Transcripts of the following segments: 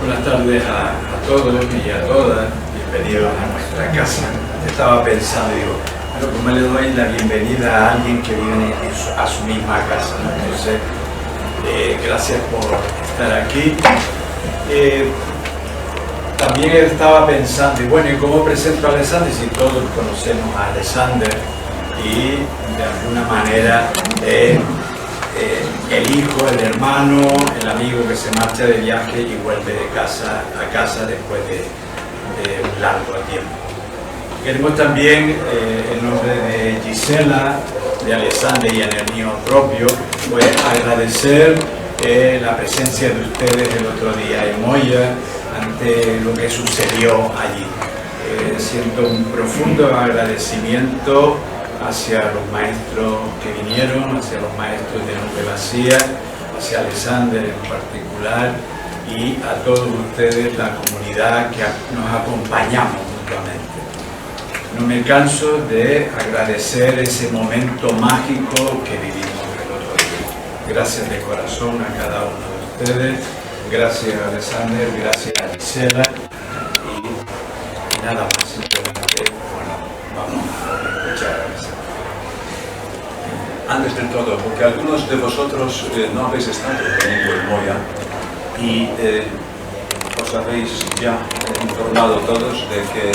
Buenas tardes a todos y a todas, bienvenidos a nuestra casa. Estaba pensando, digo, bueno, ¿cómo le doy la bienvenida a alguien que viene a su misma casa, ¿no? Entonces, gracias por estar aquí. También estaba pensando, y bueno, ¿y cómo presento a Alexander? Si todos conocemos a Alexander y de alguna manera el hijo, el hermano, el amigo que se marcha de viaje y vuelve de casa a casa después de un largo tiempo. Queremos también, en nombre de Gisela, de Alexander y en el mío propio, pues agradecer la presencia de ustedes el otro día en Moya ante lo que sucedió allí. Siento un profundo agradecimiento hacia los maestros que vinieron, hacia los maestros de Nube Vacía, hacia Alexander en particular y a todos ustedes, la comunidad que nos acompañamos mutuamente. No me canso de agradecer ese momento mágico que vivimos el otro día. Gracias de corazón a cada uno de ustedes, gracias a Alexander, gracias a Gisela y nada más, simplemente, bueno, vamos a escuchar a Alexander. Antes de todo, porque algunos de vosotros no habéis estado conmigo en Moya y os habéis ya informado todos de que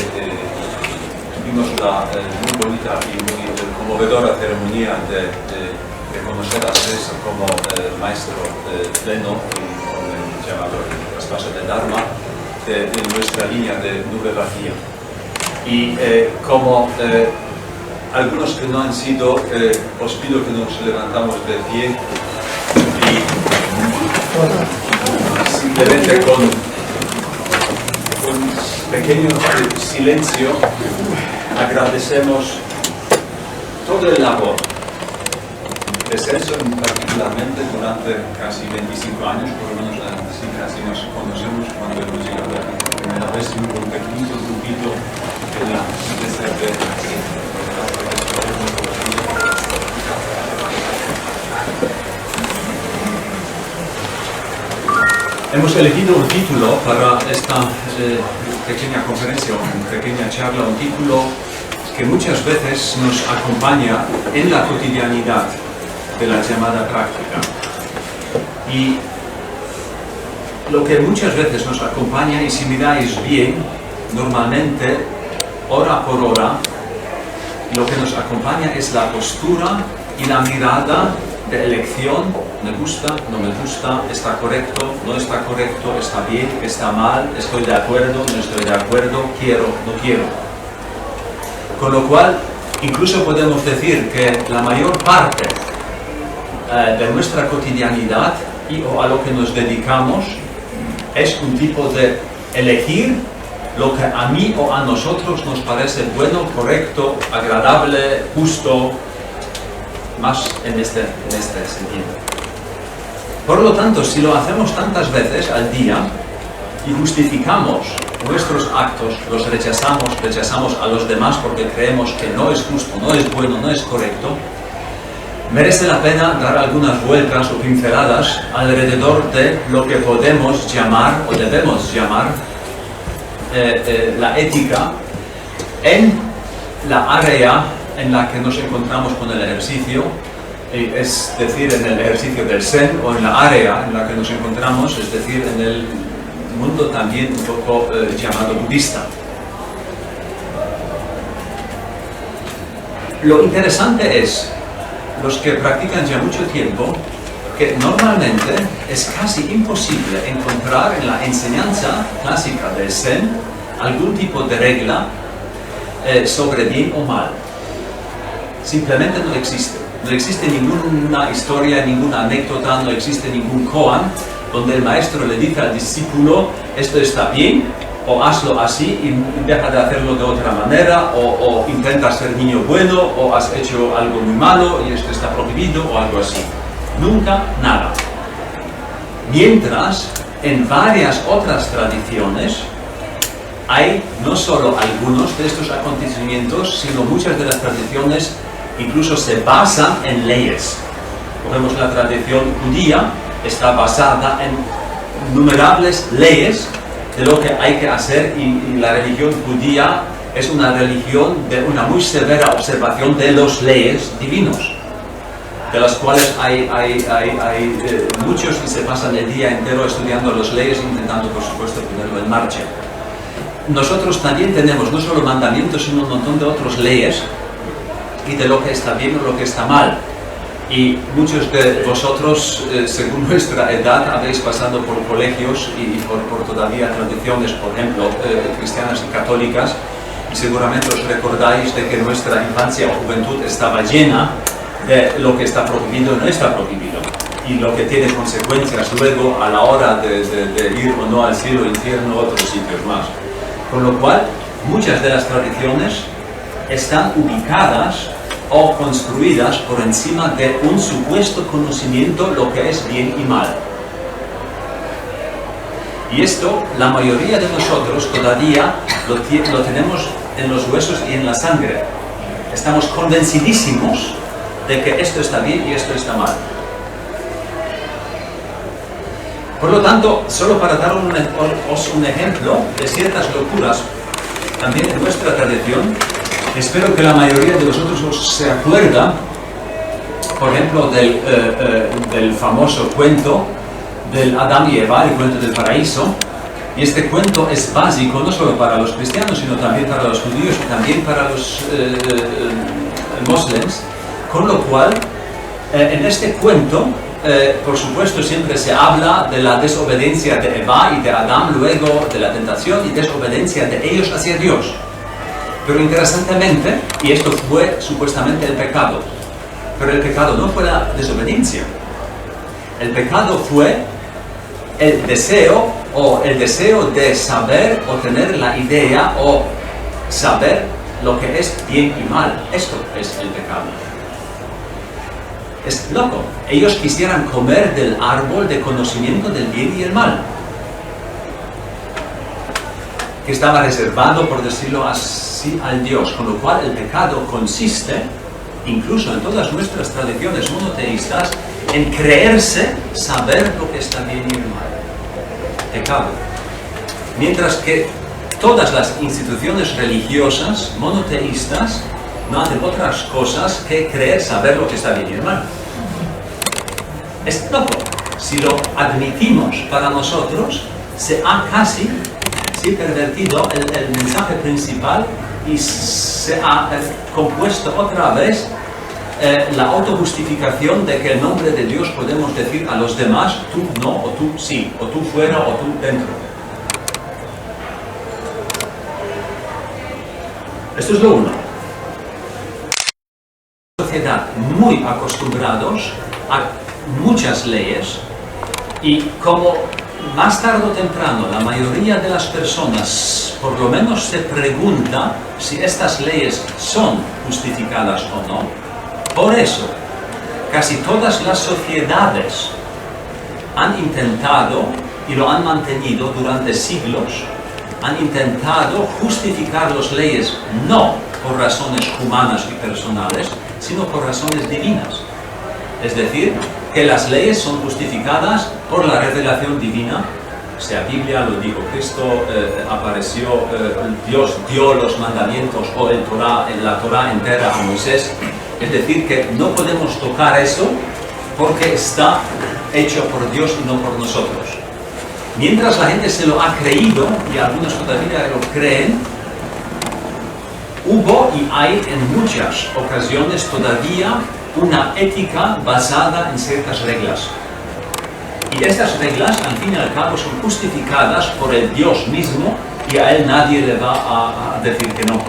tuvimos una muy bonita y muy conmovedora ceremonia de reconocer a César como maestro pleno y con el llamado traspaso de Dharma de nuestra línea de Nube Vacía. Y como algunos que no han sido, os pido que nos levantamos de pie y simplemente con pequeño silencio agradecemos todo el labor de César particularmente durante casi 25 años, por lo menos así casi nos conocemos cuando hemos llegado aquí por primera vez y un pequeñito grupito de la CCP. Hemos elegido un título para esta pequeña conferencia, una pequeña charla, un título que muchas veces nos acompaña en la cotidianidad de la llamada práctica. Y lo que muchas veces nos acompaña, y si miráis bien, normalmente, hora por hora, lo que nos acompaña es la postura y la mirada de elección. Me gusta, no me gusta, está correcto, no está correcto, está bien, está mal, estoy de acuerdo, no estoy de acuerdo, quiero, no quiero. Con lo cual, incluso podemos decir que la mayor parte de nuestra cotidianidad o a lo que nos dedicamos es un tipo de elegir lo que a mí o a nosotros nos parece bueno, correcto, agradable, justo, más en este sentido. Por lo tanto, si lo hacemos tantas veces al día y justificamos nuestros actos, los rechazamos a los demás porque creemos que no es justo, no es bueno, no es correcto, merece la pena dar algunas vueltas o pinceladas alrededor de lo que podemos llamar o debemos llamar la ética en la área en la que nos encontramos con el ejercicio, es decir, en el ejercicio del Zen, o en la área en la que nos encontramos, es decir, en el mundo también un poco llamado budista. Lo interesante es, los que practican ya mucho tiempo, que normalmente es casi imposible encontrar en la enseñanza clásica del Zen algún tipo de regla sobre bien o mal. Simplemente no existe. No existe ninguna historia, ninguna anécdota, no existe ningún koan donde el maestro le dice al discípulo esto está bien, o hazlo así y deja de hacerlo de otra manera, o intenta ser niño bueno, o has hecho algo muy malo y esto está prohibido, o algo así. Nunca nada. Mientras, en varias otras tradiciones, hay no solo algunos de estos acontecimientos, sino muchas de las tradiciones incluso se basan en leyes. Cogemos la tradición judía, está basada en innumerables leyes de lo que hay que hacer, y la religión judía es una religión de una muy severa observación de las leyes divinos, de las cuales hay muchos que se pasan el día entero estudiando las leyes, intentando, por supuesto, ponerlo en marcha. Nosotros también tenemos no solo mandamientos, sino un montón de otras leyes, y de lo que está bien o lo que está mal. Y muchos de vosotros, según nuestra edad, habéis pasado por colegios y por todavía tradiciones, por ejemplo, cristianas y católicas, y seguramente os recordáis de que nuestra infancia o juventud estaba llena de lo que está prohibido y no está prohibido, y lo que tiene consecuencias luego a la hora de ir o no al cielo, infierno, otros sitios más. Con lo cual, muchas de las tradiciones están ubicadas o construidas por encima de un supuesto conocimiento lo que es bien y mal. Y esto, la mayoría de nosotros todavía lo tenemos en los huesos y en la sangre. Estamos convencidísimos de que esto está bien y esto está mal. Por lo tanto, solo para dar un ejemplo de ciertas locuras también en nuestra tradición, espero que la mayoría de vosotros se acuerda, por ejemplo, del famoso cuento del Adán y Eva, el cuento del paraíso. Y este cuento es básico no solo para los cristianos, sino también para los judíos y también para los musulmanes. Con lo cual, en este cuento, por supuesto, siempre se habla de la desobediencia de Eva y de Adán, luego de la tentación y desobediencia de ellos hacia Dios. Pero interesantemente, y esto fue supuestamente el pecado, pero el pecado no fue la desobediencia. El pecado fue el deseo de saber o tener la idea o saber lo que es bien y mal. Esto es el pecado. Es loco. Ellos quisieran comer del árbol de conocimiento del bien y el mal, que estaba reservado, por decirlo así, al Dios. Con lo cual el pecado consiste, incluso en todas nuestras tradiciones monoteístas, en creerse saber lo que está bien y mal. Pecado. Mientras que todas las instituciones religiosas monoteístas no hacen otras cosas que creer saber lo que está bien y mal. Es loco. Si lo admitimos para nosotros, se ha casi pervertido el mensaje principal y se ha compuesto otra vez la autojustificación de que en nombre de Dios podemos decir a los demás, tú no, o tú sí, o tú fuera, o tú dentro. Esto es lo uno. Sociedad muy acostumbrados a muchas leyes, y como más tarde o temprano la mayoría de las personas por lo menos se pregunta si estas leyes son justificadas o no, por eso casi todas las sociedades han intentado, y lo han mantenido durante siglos, han intentado justificar las leyes no por razones humanas y personales, sino por razones divinas. Es decir, que las leyes son justificadas por la revelación divina, sea Biblia, lo dijo Cristo, apareció, Dios dio los mandamientos o la Torá entera a Moisés. Es decir, que no podemos tocar eso porque está hecho por Dios y no por nosotros. Mientras la gente se lo ha creído, y algunos todavía lo creen, hubo y hay en muchas ocasiones todavía una ética basada en ciertas reglas. Y estas reglas, al fin y al cabo, son justificadas por el Dios mismo, y a él nadie le va a decir que no.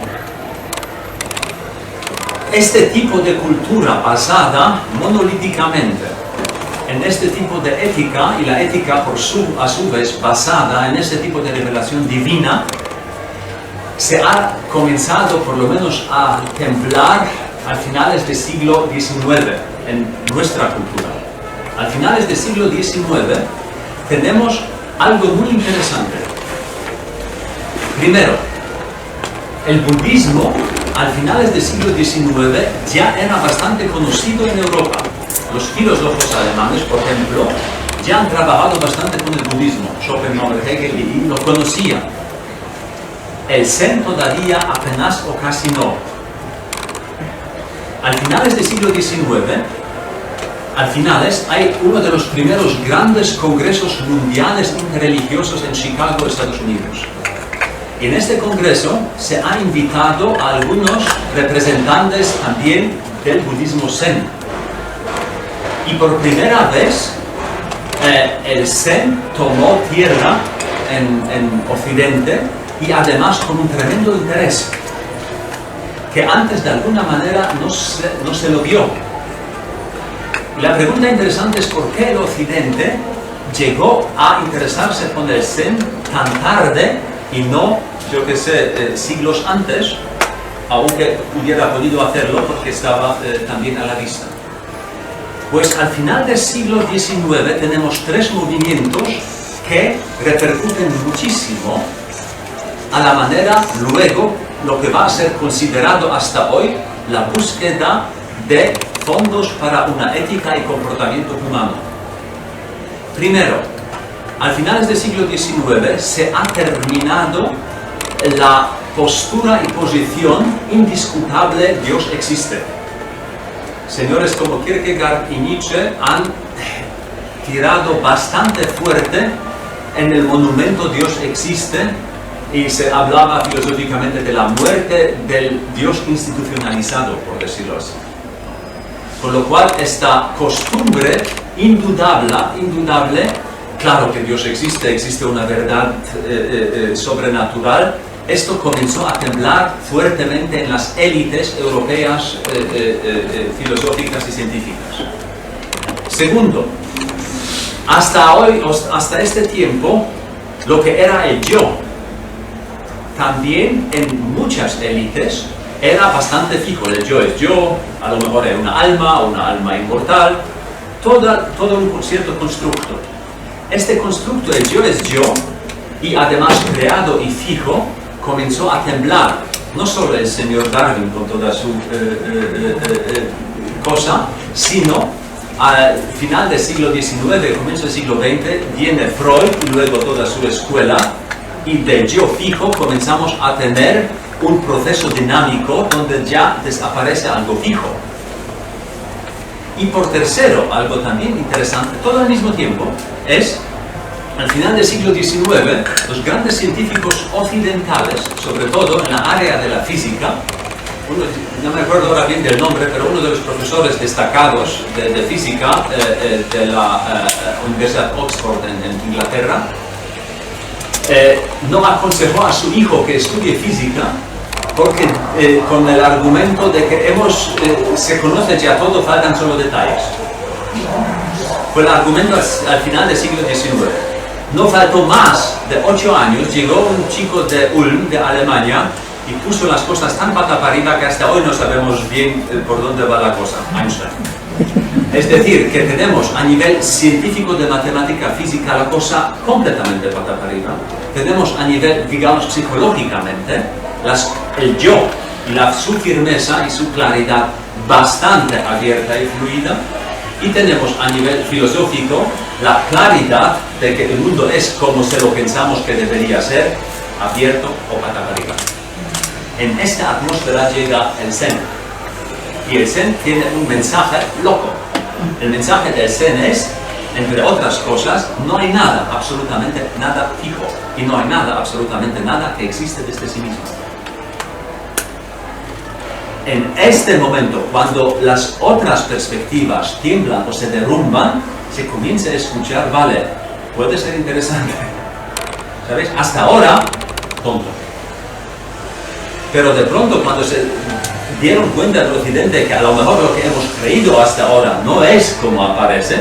Este tipo de cultura basada monolíticamente en este tipo de ética, y la ética a su vez basada en este tipo de revelación divina, se ha comenzado por lo menos a templar a finales del siglo XIX en nuestra cultura. A finales del siglo XIX tenemos algo muy interesante. Primero, el budismo a finales del siglo XIX ya era bastante conocido en Europa. Los filósofos alemanes, por ejemplo, ya han trabajado bastante con el budismo. Schopenhauer, Hegel, y lo conocían. El Zen todavía apenas o casi no. Al finales del siglo XIX, hay uno de los primeros grandes congresos mundiales interreligiosos en Chicago, Estados Unidos. En este congreso se ha invitado a algunos representantes también del budismo Zen. Y por primera vez el Zen tomó tierra en Occidente y además con un tremendo interés que antes de alguna manera no se lo vio. La pregunta interesante es por qué el Occidente llegó a interesarse por el Zen tan tarde y no, yo que sé, siglos antes, aunque hubiera podido hacerlo porque estaba también a la vista. Pues al final del siglo XIX tenemos tres movimientos que repercuten muchísimo a la manera luego lo que va a ser considerado hasta hoy la búsqueda de fondos para una ética y comportamiento humano. Primero, al finales del siglo XIX se ha terminado la postura y posición indiscutible Dios existe. Señores como Kierkegaard y Nietzsche han tirado bastante fuerte en el monumento Dios existe y se hablaba filosóficamente de la muerte del Dios institucionalizado, por decirlo así. Con lo cual, esta costumbre indudable, claro que Dios existe una verdad sobrenatural, esto comenzó a temblar fuertemente en las élites europeas filosóficas y científicas. Segundo, hasta este tiempo, lo que era el yo, también en muchas élites, era bastante fijo. El yo es yo, a lo mejor es una alma inmortal, todo un cierto constructo. Este constructo, el yo es yo, y además creado y fijo, comenzó a temblar. No solo el señor Darwin con toda su cosa, sino al final del siglo XIX, comienzo del siglo XX, viene Freud y luego toda su escuela, y del yo fijo comenzamos a tener un proceso dinámico donde ya desaparece algo fijo. Y por tercero, algo también interesante, todo al mismo tiempo, es al final del siglo XIX, los grandes científicos occidentales, sobre todo en la área de la física, no me acuerdo ahora bien del nombre, pero uno de los profesores destacados de física de la Universidad de Oxford en Inglaterra, no aconsejó a su hijo que estudie física porque con el argumento de que se conoce ya todo, faltan solo detalles. Fue el argumento al final del siglo XIX. No faltó más de 8 años, llegó un chico de Ulm, de Alemania, y puso las cosas tan pata para arriba que hasta hoy no sabemos bien por dónde va la cosa, Einstein. Es decir, que tenemos a nivel científico de matemática física la cosa completamente pata para arriba. Tenemos a nivel, digamos, psicológicamente, el yo, su firmeza y su claridad bastante abierta y fluida. Y tenemos a nivel filosófico la claridad de que el mundo es como se lo pensamos que debería ser, abierto o pata para arriba. En esta atmósfera llega el Zen. Y el Zen tiene un mensaje loco. El mensaje del Zen es, entre otras cosas, no hay nada, absolutamente nada fijo. Y no hay nada, absolutamente nada que existe desde sí mismo. En este momento, cuando las otras perspectivas tiemblan o se derrumban, se comienza a escuchar, vale, puede ser interesante. ¿Sabéis? Hasta ahora, tonto. Pero de pronto, cuando se dieron cuenta del Occidente que a lo mejor lo que hemos creído hasta ahora no es como aparece,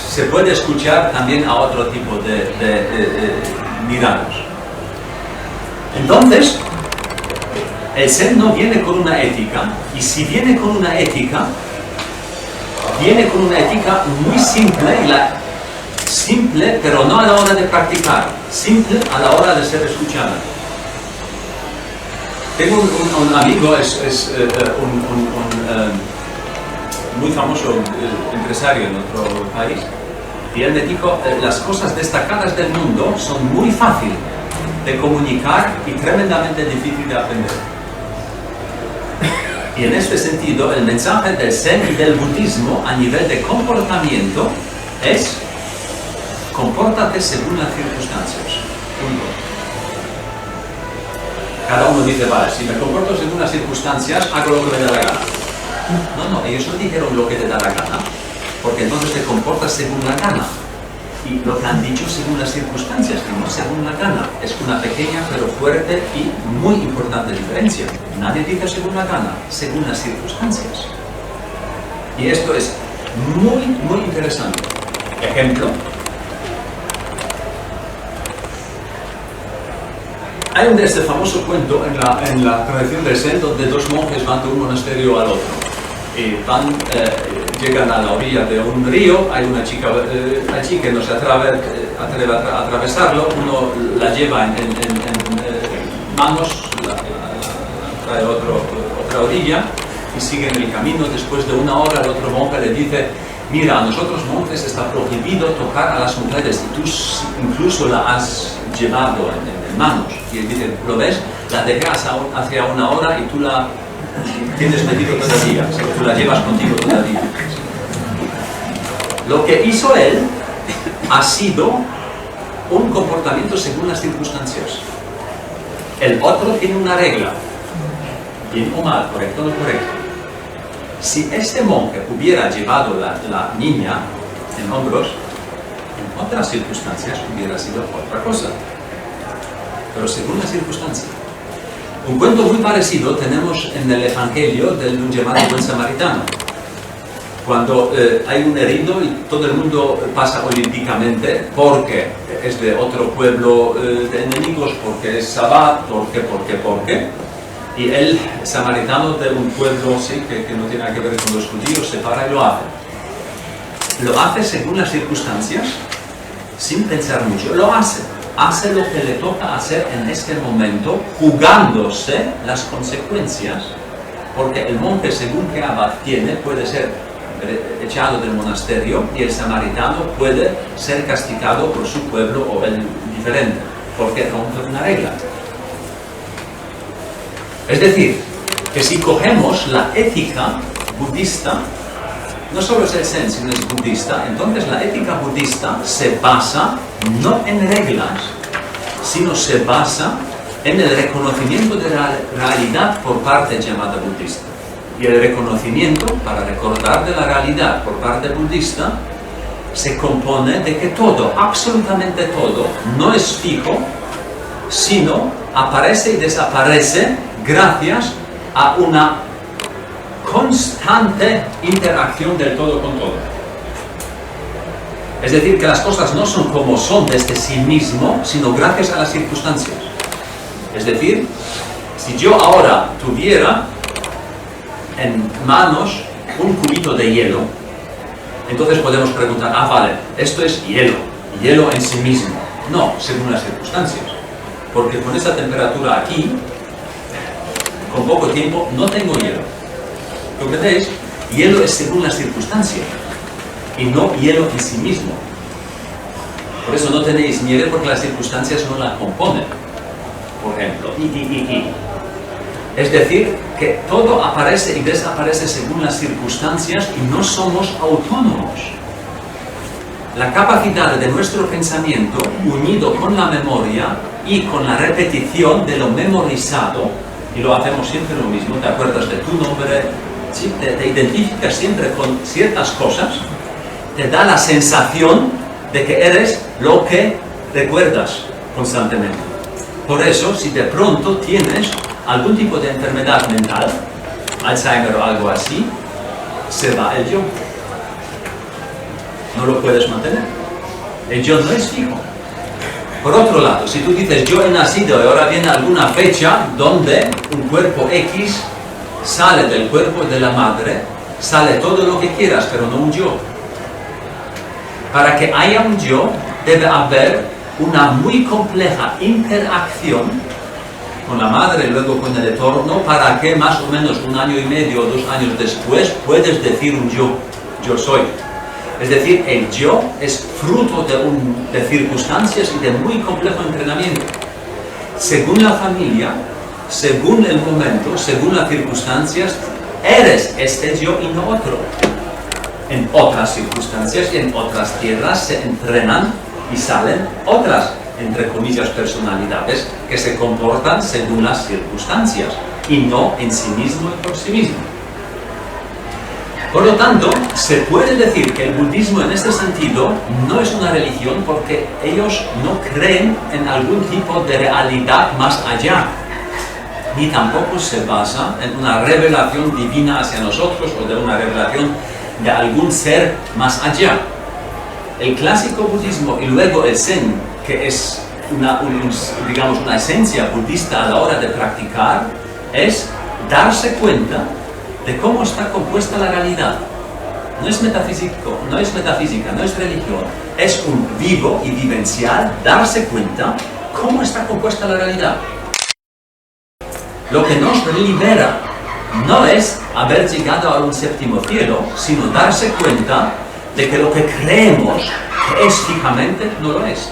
se puede escuchar también a otro tipo de miradas. Entonces, el Zen no viene con una ética, y si viene con una ética, viene con una ética muy simple, pero no a la hora de practicar, simple a la hora de ser escuchada. Tengo un amigo, es un muy famoso empresario en otro país, Y él me dijo, las cosas destacadas del mundo son muy fáciles de comunicar y tremendamente difíciles de aprender. Y en este sentido, el mensaje del Zen y del budismo a nivel de comportamiento es: compórtate según las circunstancias. Punto. Cada uno dice, vale, si me comporto según las circunstancias, hago lo que me da la gana. No, ellos no dijeron lo que te da la gana, porque entonces te comportas según la gana. Y lo que han dicho según las circunstancias, y no según la gana. Es una pequeña pero fuerte y muy importante diferencia. Nadie dice según la gana, según las circunstancias. Y esto es muy interesante. Ejemplo. Hay este famoso cuento en la tradición del Zen donde dos monjes van de un monasterio al otro. Y llegan a la orilla de un río, hay una chica allí que no se atreve a atravesarlo, uno la lleva en manos, la trae a otra orilla y siguen el camino. Después de una hora el otro monje le dice: mira, a nosotros monjes está prohibido tocar a las mujeres y tú incluso la has llevado en manos. Y él dice: ¿lo ves? La dejé hace una hora y tú la tienes metido todavía, tú la llevas contigo todavía. Lo que hizo él ha sido un comportamiento según las circunstancias. El otro tiene una regla, bien o mal, correcto o no correcto. Si este monje hubiera llevado la niña en hombros, en otras circunstancias hubiera sido otra cosa. Pero según las circunstancias. Un cuento muy parecido tenemos en el Evangelio del un llamado buen samaritano. Cuando hay un herido y todo el mundo pasa olímpicamente porque es de otro pueblo de enemigos, porque es Sabbat, porque. Y el samaritano de un pueblo sí, que no tiene nada que ver con los judíos se para y lo hace. Lo hace según las circunstancias, sin pensar mucho. Lo hace lo que le toca hacer en este momento, jugándose las consecuencias, porque el monje, según que abad tiene, puede ser echado del monasterio y el samaritano puede ser castigado por su pueblo o el diferente, porque rompe una regla. Es decir, que si cogemos la ética budista, no solo es el Zen, sino es budista, entonces la ética budista se basa no en reglas, sino se basa en el reconocimiento de la realidad por parte llamada budista. Y el reconocimiento, para recordar de la realidad por parte budista, se compone de que todo, absolutamente todo, no es fijo, sino aparece y desaparece gracias a una constante interacción del todo con todo. Es decir, que las cosas no son como son desde sí mismo, sino gracias a las circunstancias. Es decir, si yo ahora tuviera en manos un cubito de hielo, entonces podemos preguntar: vale, esto es hielo en sí mismo. No, según las circunstancias. Porque con esa temperatura aquí, con poco tiempo, no tengo hielo. ¿Comprendéis? Hielo es según las circunstancias y no hielo en sí mismo. Por eso no tenéis nieve, porque las circunstancias no la componen. Por ejemplo, es decir, que todo aparece y desaparece según las circunstancias y no somos autónomos. La capacidad de nuestro pensamiento, unido con la memoria y con la repetición de lo memorizado, y lo hacemos siempre lo mismo, te acuerdas de tu nombre, ¿sí? te identificas siempre con ciertas cosas, te da la sensación de que eres lo que recuerdas constantemente. Por eso, si de pronto tienes algún tipo de enfermedad mental, Alzheimer o algo así, se va el yo. No lo puedes mantener. El yo no es fijo. Por otro lado, si tú dices yo he nacido y ahora viene alguna fecha donde un cuerpo X sale del cuerpo de la madre, sale todo lo que quieras, pero no un yo. Para que haya un yo, debe haber una muy compleja interacción con la madre y luego con el entorno, para que más o menos 1 año y medio o 2 años después puedes decir un yo soy. Es decir, el yo es fruto de circunstancias y de muy complejo entrenamiento. Según la familia, según el momento, según las circunstancias, eres este yo y no otro. En otras circunstancias y en otras tierras se entrenan y salen otras, entre comillas, personalidades que se comportan según las circunstancias y no en sí mismo y por sí mismo. Por lo tanto, se puede decir que el budismo en este sentido no es una religión porque ellos no creen en algún tipo de realidad más allá, ni tampoco se basa en una revelación divina hacia nosotros o de una revelación de algún ser más allá. El clásico budismo y luego el Zen, que es digamos, una esencia budista a la hora de practicar, es darse cuenta de cómo está compuesta la realidad. No es metafísico, no es metafísica, no es religión, es un vivo y vivencial darse cuenta cómo está compuesta la realidad. Lo que nos libera no es haber llegado a un séptimo cielo, sino darse cuenta de que lo que creemos que es fijamente no lo es.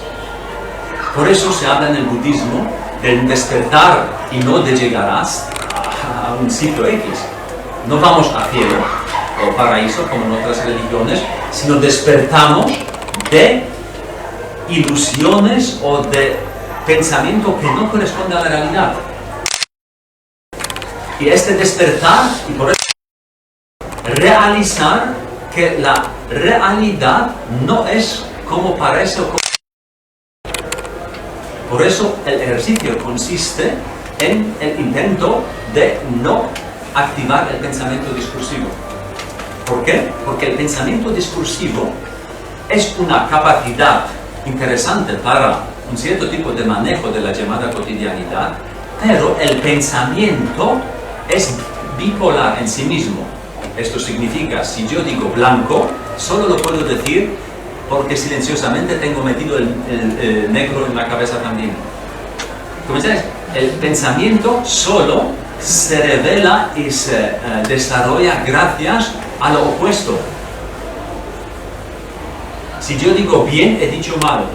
Por eso se habla en el budismo del despertar y no de llegar a un sitio X. No vamos a cielo o paraíso como en otras religiones, sino despertamos de ilusiones o de pensamiento que no corresponde a la realidad. Y este despertar, y por eso realizar que la realidad no es como parece o como... Por eso el ejercicio consiste en el intento de no activar el pensamiento discursivo. ¿Por qué? Porque el pensamiento discursivo es una capacidad interesante para un cierto tipo de manejo de la llamada cotidianidad, pero el pensamiento es bipolar en sí mismo. Esto significa, si yo digo blanco, solo lo puedo decir porque silenciosamente tengo metido el negro en la cabeza también. ¿Cómo sabes? El pensamiento solo se revela y se desarrolla gracias a lo opuesto. Si yo digo bien, he dicho mal.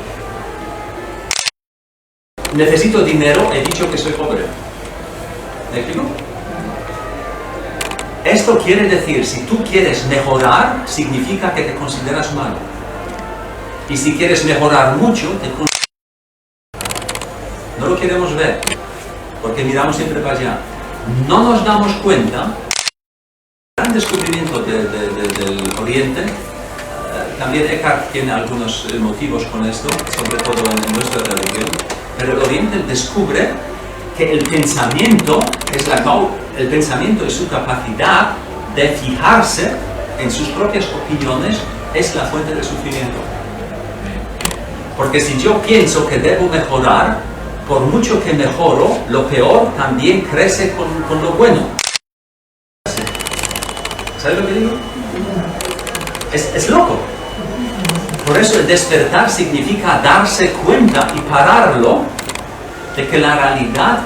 Necesito dinero, he dicho que soy pobre. ¿Me explico? Esto quiere decir, si tú quieres mejorar, significa que te consideras malo. Y si quieres mejorar mucho, no lo queremos ver, porque miramos siempre para allá. No nos damos cuenta, el gran descubrimiento del Oriente, también Eckhart tiene algunos motivos con esto, sobre todo en nuestra religión, pero el Oriente descubre que el pensamiento es su capacidad de fijarse en sus propias opiniones, es la fuente del sufrimiento. Porque si yo pienso que debo mejorar, por mucho que mejoro, lo peor también crece con lo bueno. ¿Sabes lo que digo? Es loco. Por eso el despertar significa darse cuenta y pararlo de que la realidad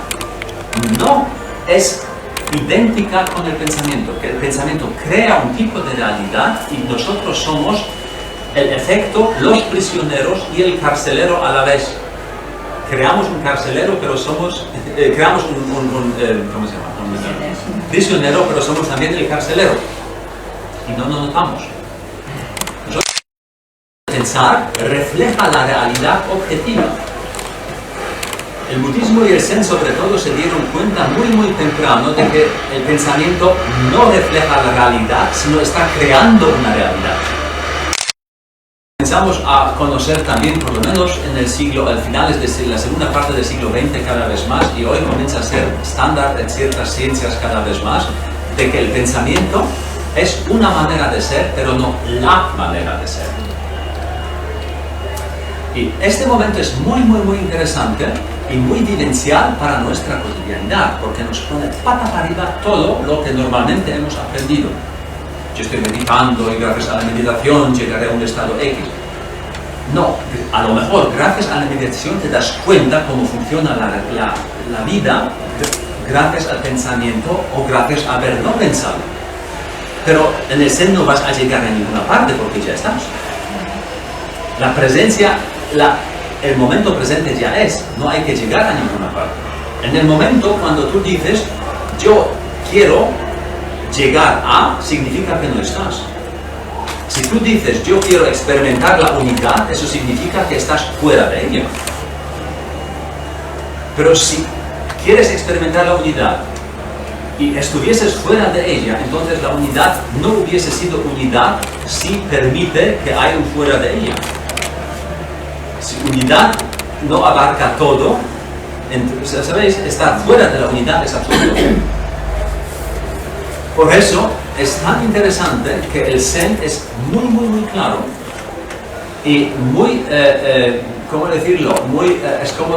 no es idéntica con el pensamiento, que el pensamiento crea un tipo de realidad y nosotros somos el efecto, los prisioneros y el carcelero a la vez. Creamos un carcelero, pero somos... creamos ¿cómo se llama? Un prisionero, pero somos también el carcelero. Y no nos notamos. Nosotros pensar refleja la realidad objetiva. El budismo y el Zen sobre todo se dieron cuenta muy temprano de que el pensamiento no refleja la realidad, sino está creando una realidad. Comenzamos a conocer también, por lo menos en el siglo, al finales de la segunda parte del siglo XX cada vez más, y hoy comienza a ser estándar en ciertas ciencias cada vez más, de que el pensamiento es una manera de ser, pero no la manera de ser. Y este momento es muy interesante y muy vivencial para nuestra cotidianidad, porque nos pone pata para arriba todo lo que normalmente hemos aprendido. Yo estoy meditando y gracias a la meditación llegaré a un estado X. No, a lo mejor gracias a la meditación te das cuenta cómo funciona la vida gracias al pensamiento o gracias a haber no pensado. pero en el Zen no vas a llegar a ninguna parte porque ya estás. La presencia, el momento presente ya es, no hay que llegar a ninguna parte. En el momento cuando tú dices, yo quiero llegar a, significa que no estás. Si tú dices, yo quiero experimentar la unidad, eso significa que estás fuera de ella. Pero si quieres experimentar la unidad y estuvieses fuera de ella, entonces la unidad no hubiese sido unidad si permite que haya un fuera de ella. Si unidad no abarca todo, entonces, ¿sabéis? Estar fuera de la unidad es absurdo. Por eso es tan interesante que el Zen es muy claro y muy, ¿cómo decirlo? Muy, es como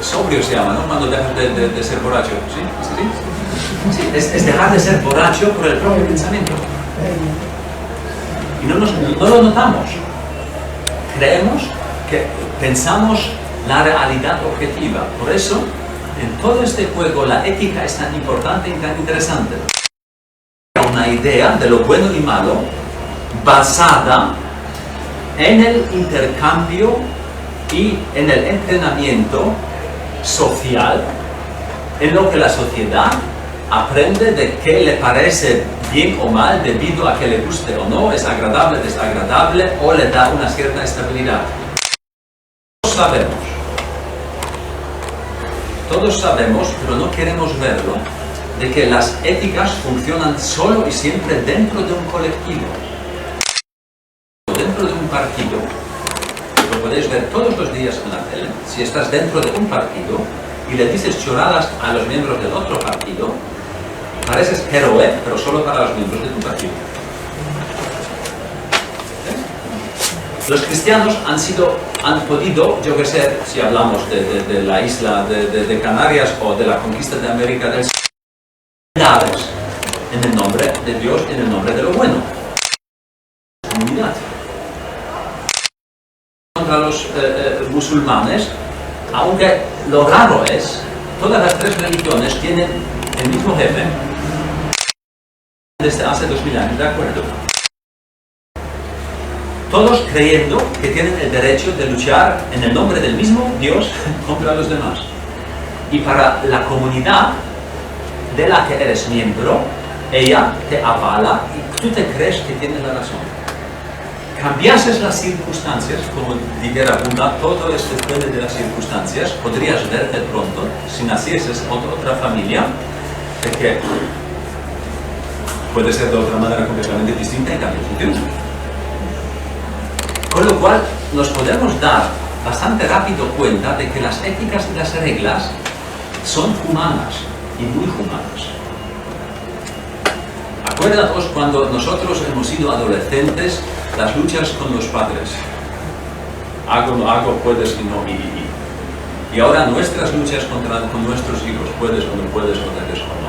sobrio se llama, ¿no? Cuando dejas de ser borracho, ¿sí? ¿Sí? Sí, es dejar de ser borracho por el propio pensamiento. Y no lo notamos. Creemos que pensamos la realidad objetiva. Por eso, en todo este juego, la ética es tan importante y tan interesante. Una idea de lo bueno y malo basada en el intercambio y en el entrenamiento social, en lo que la sociedad aprende de qué le parece bien o mal debido a que le guste o no, es agradable, desagradable o le da una cierta estabilidad. Todos sabemos, pero no queremos verlo, de que las éticas funcionan solo y siempre dentro de un colectivo, dentro de un partido. Lo podéis ver todos los días en la tele. Si estás dentro de un partido y le dices chorradas a los miembros del otro partido, pareces héroe, pero solo para los miembros de tu partido. Los cristianos han podido, yo que sé, si hablamos de la isla de Canarias o de la conquista de América del Sur, en el nombre de Dios, en el nombre de lo bueno. Comunidad. Contra los musulmanes, aunque lo raro es, todas las tres religiones tienen el mismo jefe desde hace 2000 años, ¿de acuerdo? Todos creyendo que tienen el derecho de luchar en el nombre del mismo Dios contra los demás. Y para la comunidad de la que eres miembro, ella te avala y tú te crees que tienes la razón. Cambiases las circunstancias, como dijera Buda, todo esto depende de las circunstancias, podrías verte pronto, si nacieses otra familia, de que puede ser de otra manera completamente distinta y también funciona. Con lo cual, nos podemos dar bastante rápido cuenta de que las éticas y las reglas son humanas y muy humanas. Acuérdaos cuando nosotros hemos sido adolescentes, las luchas con los padres. Hago, no hago, puedes y no, y ahora nuestras luchas con nuestros hijos, puedes o no puedes, o debes o no.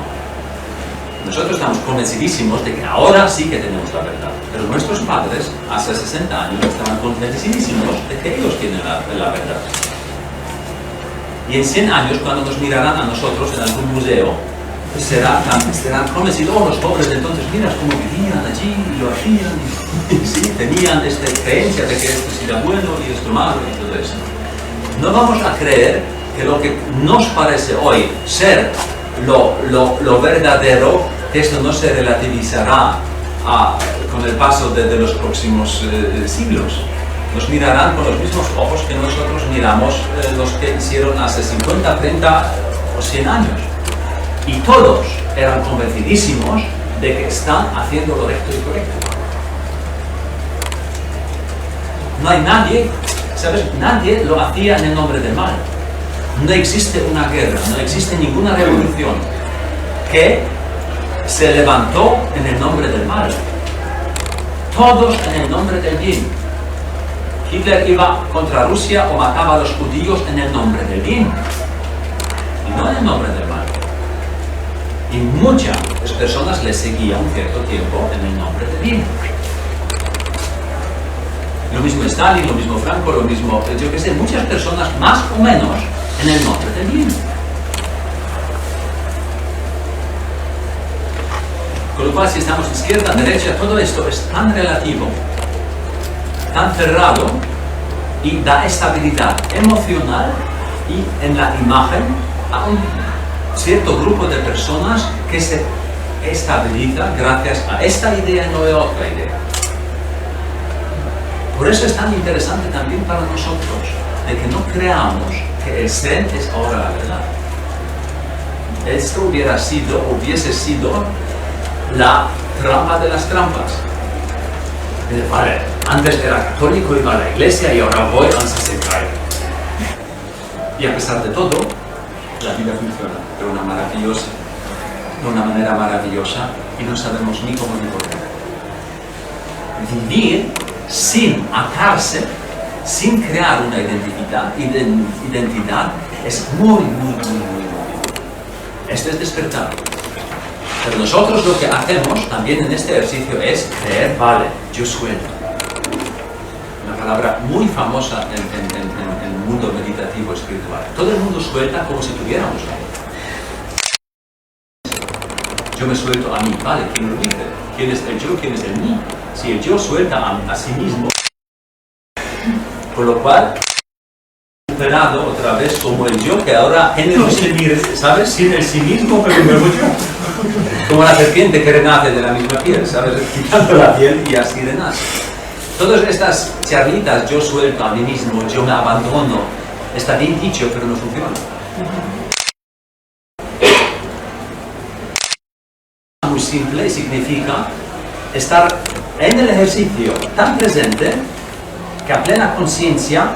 Nosotros estamos convencidísimos de que ahora sí que tenemos la verdad, pero nuestros padres hace 60 años estaban convencidísimos de que ellos tienen la verdad. Y en 100 años, cuando nos mirarán a nosotros en algún museo, serán convencidos, oh, los pobres de entonces, mira cómo vivían allí y lo hacían, y sí, tenían esta creencia de que esto era bueno y esto malo y todo eso. No vamos a creer que lo que nos parece hoy ser lo verdadero, que esto no se relativizará con el paso de los próximos siglos. Nos mirarán con los mismos ojos que nosotros miramos los que hicieron hace 50, 30 o 100 años. Y todos eran convencidísimos de que están haciendo lo recto y correcto. No hay nadie, ¿sabes? Nadie lo hacía en el nombre del mal. No existe una guerra, no existe ninguna revolución que se levantó en el nombre del mal. Todos en el nombre del bien. Hitler iba contra Rusia o mataba a los judíos en el nombre del bien y no en el nombre del mal. Y muchas personas le seguían un cierto tiempo en el nombre del bien. Lo mismo Stalin, lo mismo Franco, lo mismo, yo que sé, muchas personas más o menos en el nombre del bien. Con lo cual, si estamos izquierda, derecha, todo esto es tan relativo, tan cerrado, y da estabilidad emocional y en la imagen a un cierto grupo de personas que se estabiliza gracias a esta idea y no a otra idea. Por eso es tan interesante también para nosotros de que no creamos que el Zen es ahora la verdad. Esto hubiese sido la trampa de las trampas. Vale, antes era católico, iba a la iglesia y ahora voy al Sensei. Y a pesar de todo, la vida funciona de una manera maravillosa y no sabemos ni cómo ni por qué. Vivir sin atarse, sin crear una identidad es muy. Esto es despertar. Pero nosotros lo que hacemos también en este ejercicio es creer, vale, yo suelto. Una palabra muy famosa en el mundo meditativo espiritual. Todo el mundo suelta como si tuviéramos algo. Yo me suelto a mí, vale, ¿quién lo dice? ¿Quién es el yo? ¿Quién es el mí? Si el yo suelta a sí mismo, con lo cual, recuperado otra vez como el yo que ahora ¿sabes? Sin el sí mismo, pero nuevo yo. Como la serpiente que renace de la misma piel, ¿sabes? Quitando la piel y así renace. Todas estas charlitas, yo suelto a mí mismo, yo me abandono, está bien dicho, pero no funciona. Muy simple y significa estar en el ejercicio tan presente que a plena conciencia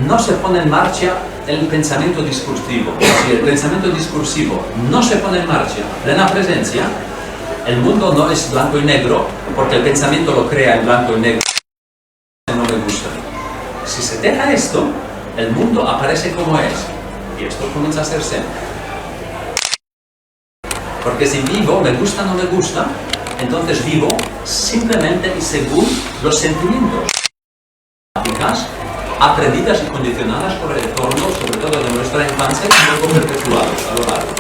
no se pone en marcha el pensamiento discursivo. Si el pensamiento discursivo no se pone en marcha, plena presencia, el mundo no es blanco y negro, porque el pensamiento lo crea en blanco y negro. No me gusta. Si se deja esto, el mundo aparece como es, y esto comienza a ser zen. Porque si vivo, me gusta o no me gusta, entonces vivo simplemente y según los sentimientos aprendidas y condicionadas por el entorno, sobre todo de nuestra infancia, y luego perpetuados a lo largo.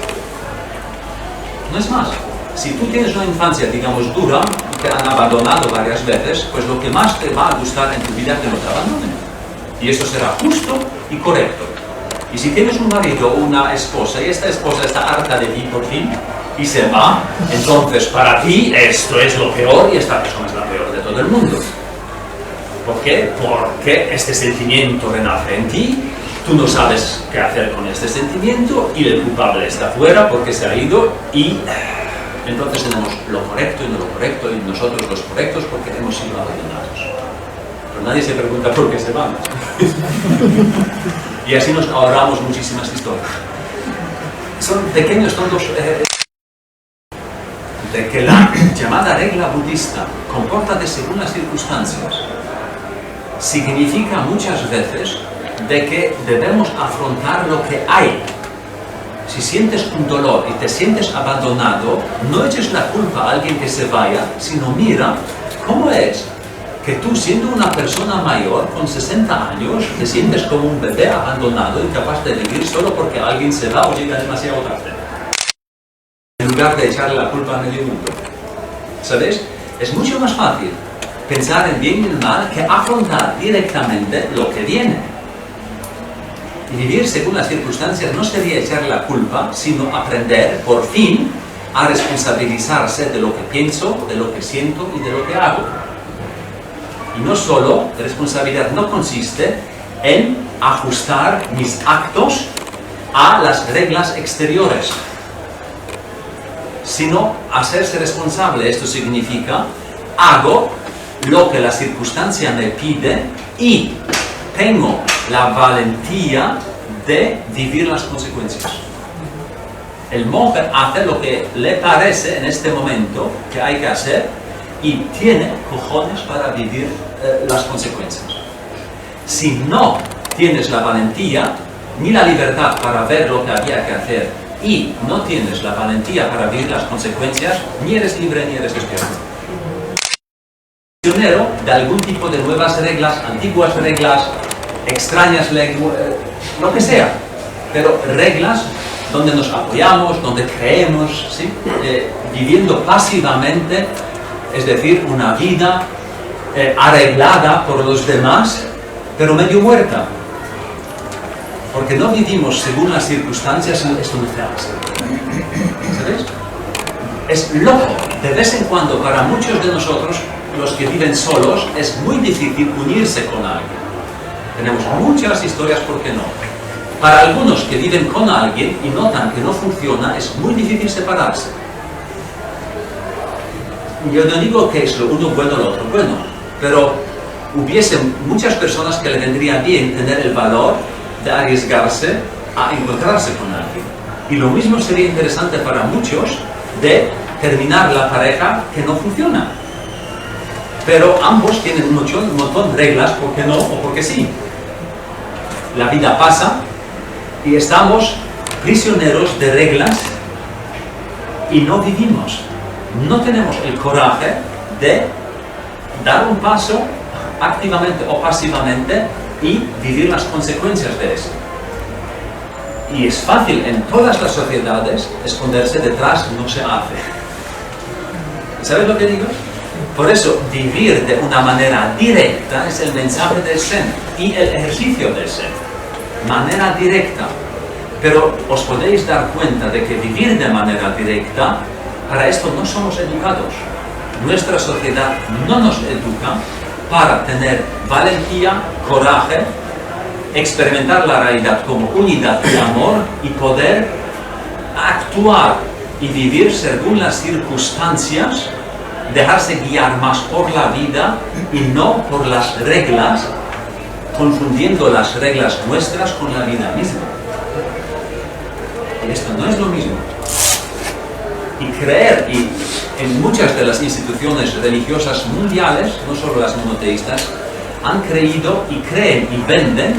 No es más. Si tú tienes una infancia, digamos, dura, y te han abandonado varias veces, pues lo que más te va a gustar en tu vida es que no te abandonen. Y eso será justo y correcto. Y si tienes un marido o una esposa, y esta esposa está harta de ti por fin, y se va, entonces para ti esto es lo peor y esta persona es la peor de todo el mundo. ¿Por qué? Porque este sentimiento renace en ti, tú no sabes qué hacer con este sentimiento y el culpable está fuera porque se ha ido y entonces tenemos lo correcto y no lo correcto y nosotros los correctos porque hemos sido abandonados. Pero nadie se pregunta por qué se van. Y así nos ahorramos muchísimas historias. Son pequeños tontos de que la llamada regla budista, compórtate según las circunstancias, significa muchas veces de que debemos afrontar lo que hay. Si sientes un dolor y te sientes abandonado, no eches la culpa a alguien que se vaya, sino mira cómo es que tú, siendo una persona mayor, con 60 años, te sientes como un bebé abandonado, incapaz de vivir solo porque alguien se va o llega demasiado tarde. En lugar de echarle la culpa a medio mundo. ¿Sabes? Es mucho más fácil pensar en bien y en mal que afrontar directamente lo que viene. Y vivir según las circunstancias no sería echarle la culpa, sino aprender, por fin, a responsabilizarse de lo que pienso, de lo que siento y de lo que hago. Y no solo, responsabilidad no consiste en ajustar mis actos a las reglas exteriores, sino hacerse responsable. Esto significa, hago lo que la circunstancia me pide y tengo la valentía de vivir las consecuencias. El monje hace lo que le parece en este momento que hay que hacer y tiene cojones para vivir las consecuencias. Si no tienes la valentía ni la libertad para ver lo que había que hacer y no tienes la valentía para vivir las consecuencias, ni eres libre ni eres despierto. Prisionero de algún tipo de nuevas reglas, antiguas reglas, extrañas reglas, lo que sea, pero reglas donde nos apoyamos, donde creemos, ¿sí? Viviendo pasivamente, es decir, una vida arreglada por los demás, pero medio muerta. Porque no vivimos según las circunstancias, esto no se hace. ¿Sabéis? Es loco. De vez en cuando, para muchos de nosotros, los que viven solos, es muy difícil unirse con alguien. Tenemos muchas historias, ¿por qué no? Para algunos que viven con alguien y notan que no funciona, es muy difícil separarse. Yo no digo que es lo uno bueno, lo otro bueno, pero hubiese muchas personas que le vendría bien tener el valor de arriesgarse a encontrarse con alguien. Y lo mismo sería interesante para muchos de terminar la pareja que no funciona. Pero ambos tienen un montón de reglas, ¿por qué no o por qué sí? La vida pasa y estamos prisioneros de reglas y no vivimos. No tenemos el coraje de dar un paso activamente o pasivamente y vivir las consecuencias de eso. Y es fácil en todas las sociedades esconderse detrás no se hace. ¿Sabes lo que digo? Por eso, vivir de una manera directa es el mensaje del Zen y el ejercicio del Zen. Manera directa. Pero os podéis dar cuenta de que vivir de manera directa, para esto no somos educados. Nuestra sociedad no nos educa para tener valentía, coraje, experimentar la realidad como unidad y amor y poder actuar y vivir según las circunstancias, dejarse guiar más por la vida y no por las reglas, confundiendo las reglas nuestras con la vida misma. Y esto no es lo mismo. Y creer, y en muchas de las instituciones religiosas mundiales, no solo las monoteístas, han creído y creen y venden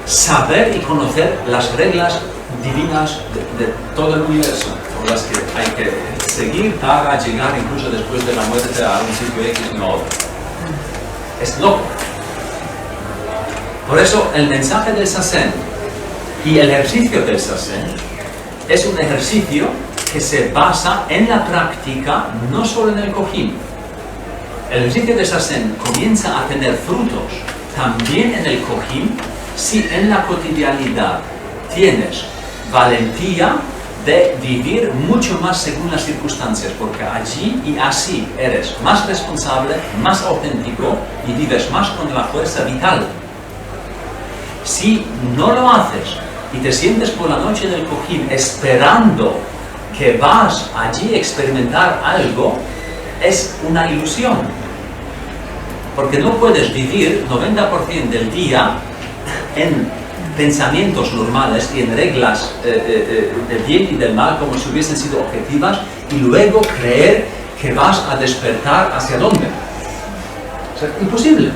saber y conocer las reglas divinas de todo el universo, por las que hay que seguir para llegar incluso después de la muerte a un sitio X y no otro. Es loco. Por eso el mensaje del Zazen y el ejercicio del Zazen es un ejercicio que se basa en la práctica, no solo en el Kohin. El ejercicio del Zazen comienza a tener frutos también en el Kohin si en la cotidianidad tienes valentía de vivir mucho más según las circunstancias, porque allí y así eres más responsable, más auténtico y vives más con la fuerza vital. Si no lo haces y te sientes por la noche en el cojín esperando que vas allí a experimentar algo, es una ilusión. Porque no puedes vivir 90% del día en pensamientos normales y en reglas del bien y del mal como si hubiesen sido objetivas y luego creer que vas a despertar hacia dónde. O sea, imposible.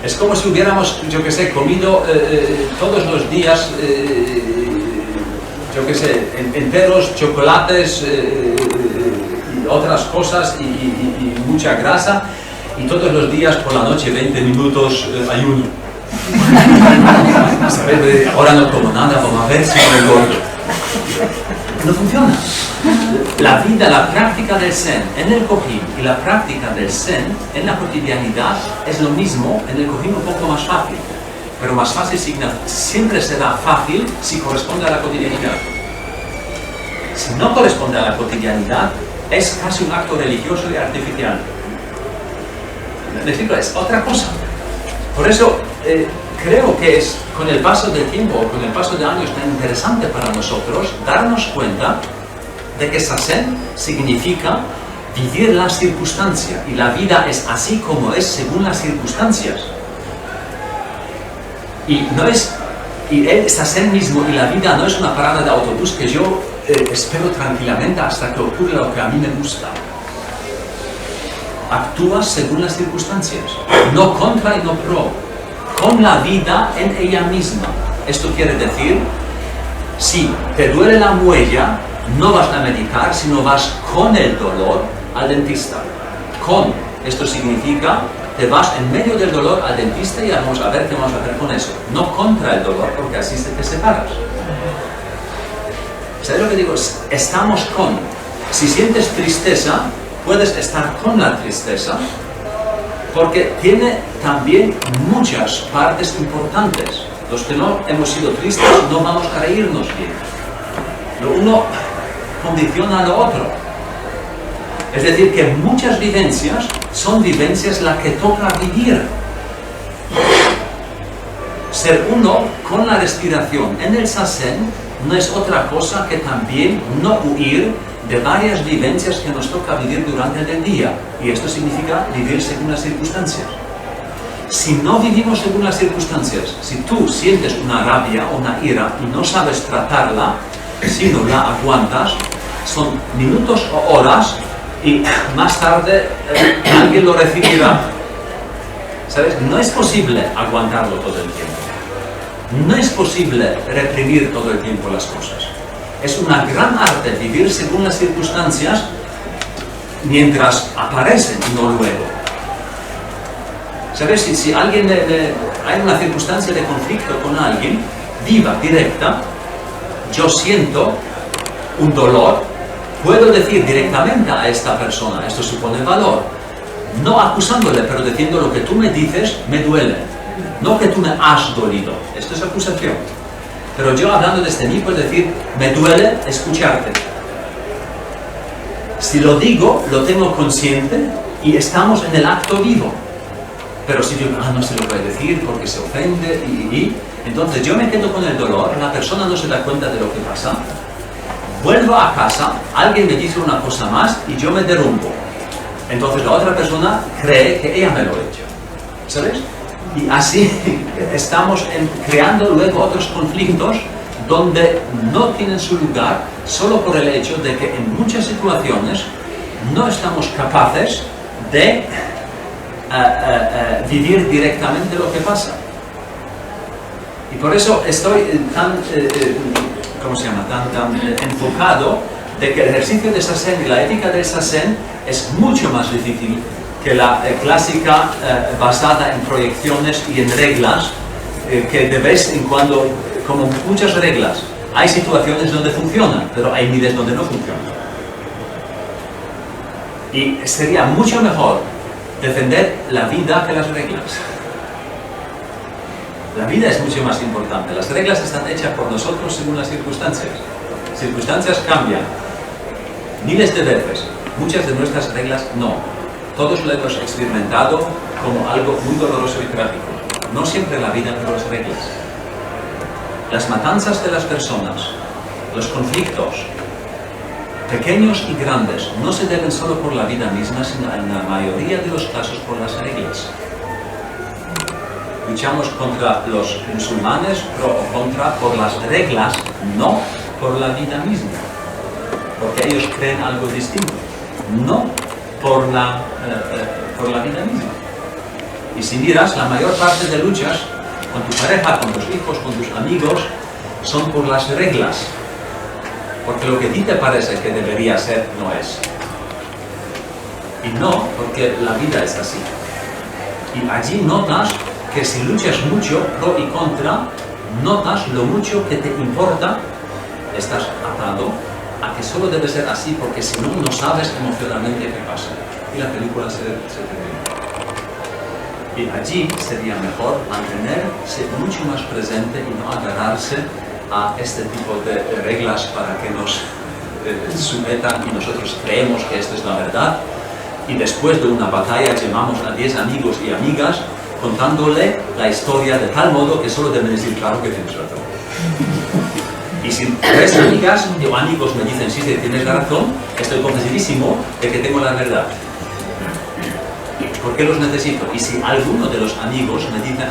Es como si hubiéramos, yo que sé, comido todos los días, yo que sé, enteros, chocolates y otras cosas y mucha grasa, y todos los días por la noche 20 minutos ayuno. ¿Sabes? Ahora no como nada, vamos a ver si me engordo. No funciona. La vida, la práctica del Zen en el Kohin y la práctica del Zen en la cotidianidad es lo mismo, en el Kohin un poco más fácil. Pero más fácil siempre será fácil si corresponde a la cotidianidad. Si no corresponde a la cotidianidad, es casi un acto religioso y artificial. ¿Me explico? Es otra cosa. Por eso creo que es con el paso del tiempo, con el paso de años, tan interesante para nosotros darnos cuenta de que Zazen significa vivir la circunstancia y la vida es así como es según las circunstancias. Y no es, y el Zazen mismo y la vida no es una parada de autobús que yo espero tranquilamente hasta que ocurra lo que a mí me gusta. Actúas según las circunstancias, no contra y no pro, con la vida en ella misma. Esto quiere decir, si te duele la muela, no vas a medicar, sino vas con el dolor al dentista. Con, esto significa, te vas en medio del dolor al dentista y vamos a ver qué vamos a hacer con eso. No contra el dolor, porque así te separas. ¿Sabes lo que digo? Estamos con. Si sientes tristeza, puedes estar con la tristeza, porque tiene también muchas partes importantes. Los que no hemos sido tristes no vamos a reírnos bien. Lo uno condiciona a lo otro. Es decir, que muchas vivencias son vivencias las que toca vivir. Ser uno con la respiración en el sasen no es otra cosa que también no huir de varias vivencias que nos toca vivir durante el día. Y esto significa vivir según las circunstancias. Si no vivimos según las circunstancias, si tú sientes una rabia o una ira y no sabes tratarla, si no la aguantas, son minutos o horas y más tarde alguien lo recibirá. ¿Sabes? No es posible aguantarlo todo el tiempo. No es posible reprimir todo el tiempo las cosas. Es una gran arte vivir según las circunstancias mientras aparecen y no luego. ¿Sabes? Si alguien hay una circunstancia de conflicto con alguien, viva, directa, yo siento un dolor, puedo decir directamente a esta persona, esto supone valor, no acusándole, pero diciendo lo que tú me dices me duele, no que tú me has dolido, esto es acusación. Pero yo hablando desde mí puedo decir, me duele escucharte. Si lo digo, lo tengo consciente y estamos en el acto vivo. Pero si yo no se lo voy a decir porque se ofende entonces yo me quedo con el dolor, la persona no se da cuenta de lo que pasa, vuelvo a casa, alguien me dice una cosa más y yo me derrumbo. Entonces la otra persona cree que ella me lo ha hecho. ¿Sabes? Y así estamos creando luego otros conflictos donde no tienen su lugar solo por el hecho de que en muchas situaciones no estamos capaces de vivir directamente lo que pasa. Y por eso estoy tan enfocado de que el ejercicio de Sasen y la ética del Sasen es mucho más difícil que la clásica basada en proyecciones y en reglas, que de vez en cuando, como muchas reglas, hay situaciones donde funcionan, pero hay miles donde no funcionan. Y sería mucho mejor defender la vida que las reglas. La vida es mucho más importante. Las reglas están hechas por nosotros según las circunstancias. Circunstancias cambian miles de veces. Muchas de nuestras reglas no. Todos lo hemos experimentado como algo muy doloroso y trágico. No siempre la vida, pero las reglas. Las matanzas de las personas, los conflictos, pequeños y grandes, no se deben solo por la vida misma, sino en la mayoría de los casos por las reglas. Luchamos contra los musulmanes pro o contra por las reglas, no por la vida misma. Porque ellos creen algo distinto. No por la vida misma. Y si miras, la mayor parte de luchas con tu pareja, con tus hijos, con tus amigos, son por las reglas. Porque lo que a ti te parece que debería ser, no es. Y no porque la vida es así. Y allí notas que si luchas mucho, pro y contra, notas lo mucho que te importa, estás atado a que solo debe ser así porque si no, no sabes emocionalmente qué pasa. Y la película se termina. Y allí sería mejor mantenerse mucho más presente y no agarrarse a este tipo de reglas para que nos sometan y nosotros creemos que esto es la verdad. Y después de una batalla llamamos a 10 amigos y amigas contándole la historia de tal modo que solo deben decir claro que tienes razón. Y si 3 amigas o amigos me dicen sí, tienes la razón, estoy convencidísimo de que tengo la verdad. ¿Por qué los necesito? Y si alguno de los amigos me dice,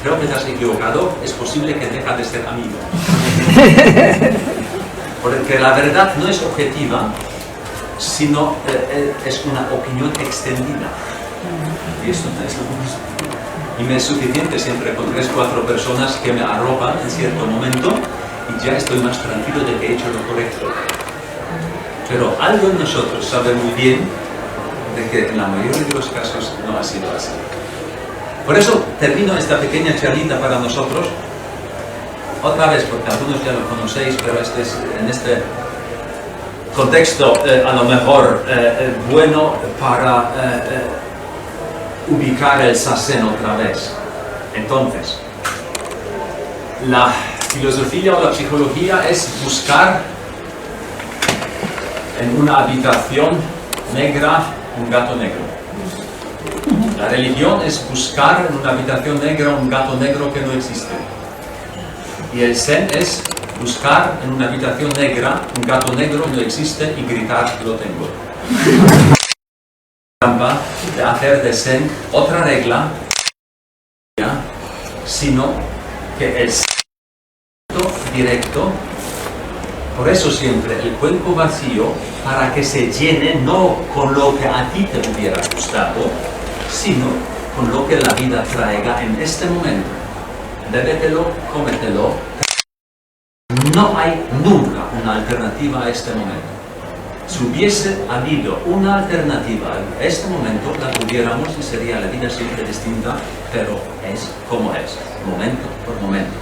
creo que te has equivocado, es posible que deje de ser amigo. Porque la verdad no es objetiva, sino es una opinión extendida. Y esto no es lo mismo. Y me es suficiente siempre con 3 o 4 personas que me arropan en cierto momento y ya estoy más tranquilo de que he hecho lo correcto. Pero algo en nosotros sabe muy bien de que en la mayoría de los casos no ha sido así. Por eso termino esta pequeña charlita para nosotros otra vez, porque algunos ya lo conocéis, pero en este contexto a lo mejor bueno para ubicar el Sazen otra vez. Entonces, la filosofía o la psicología es buscar en una habitación negra un gato negro. La religión es buscar en una habitación negra un gato negro que no existe. Y el Zen es buscar en una habitación negra un gato negro que no existe y gritar que lo tengo. De hacer de Zen otra regla, sino que el directo, por eso siempre el cuenco vacío, para que se llene no con lo que a ti te hubiera gustado, sino con lo que la vida traiga en este momento. Bébetelo, cómetelo. No hay nunca una alternativa a este momento. Si hubiese habido una alternativa en este momento, la tuviéramos y sería la vida siempre distinta, pero es como es, momento por momento.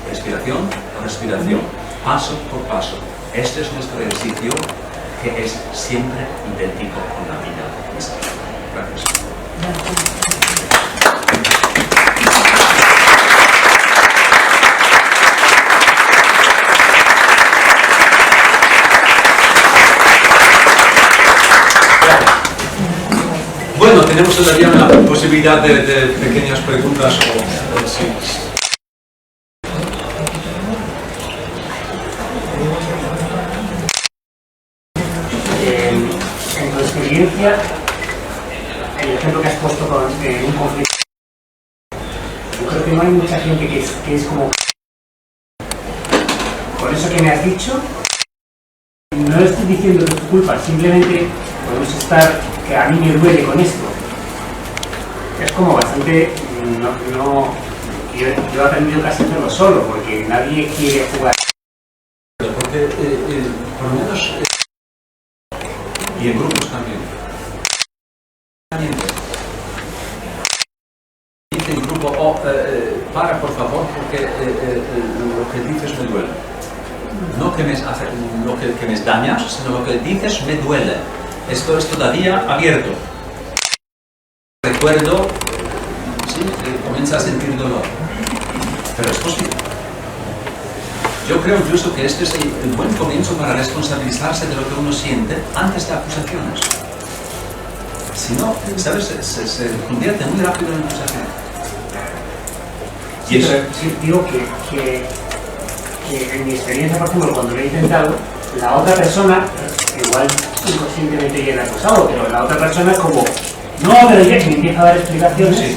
Respiración por respiración, paso por paso. Este es nuestro ejercicio que es siempre idéntico con la vida misma. Gracias. Bueno, tenemos todavía la posibilidad de pequeñas preguntas o sí. En tu experiencia, el ejemplo que has puesto con un conflicto, yo creo que no hay mucha gente que es como... Por eso que me has dicho, no estoy diciendo que es tu culpa, simplemente podemos estar, que a mí me duele con esto. Es como bastante... yo he aprendido casi a hacerlo solo, porque nadie quiere jugar. Porque, por lo menos... y en grupos también. Dice el grupo, para por favor, porque lo que dices me duele. No que que me dañas, sino lo que dices me duele. Esto es todavía abierto. Recuerdo, sí, comienza a sentir dolor. Pero es posible. Yo creo incluso que este es el buen comienzo para responsabilizarse de lo que uno siente antes de acusaciones. Si no, ¿sabes? Se convierte muy rápido en acusación. Sí, pero sí, digo que en mi experiencia, por ejemplo, cuando lo he intentado, la otra persona, igual inconscientemente ya la he acusado, pero la otra persona es como, no, pero ya que me empieza a dar explicaciones.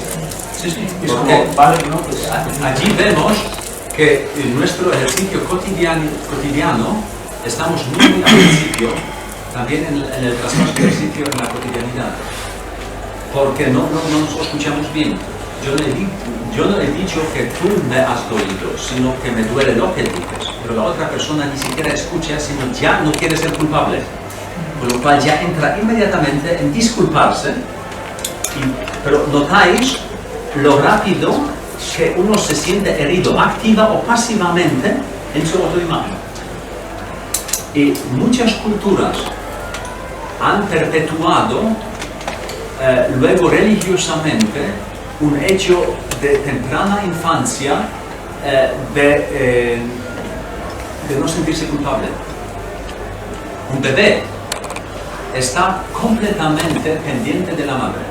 Sí. Es como, vale, ¿no? Pues, allí vemos que en nuestro ejercicio cotidiano estamos muy al principio, también en el traspaso del ejercicio en la cotidianidad, porque no nos escuchamos bien. Yo no he dicho que tú me has dolido, sino que me duele lo que dices, pero la otra persona ni siquiera escucha, sino ya no quiere ser culpable, con lo cual ya entra inmediatamente en disculparse, pero notáis lo rápido que uno se siente herido, activa o pasivamente en su autoimagen. Y muchas culturas han perpetuado luego religiosamente un hecho de temprana infancia de no sentirse culpable. Un bebé está completamente pendiente de la madre.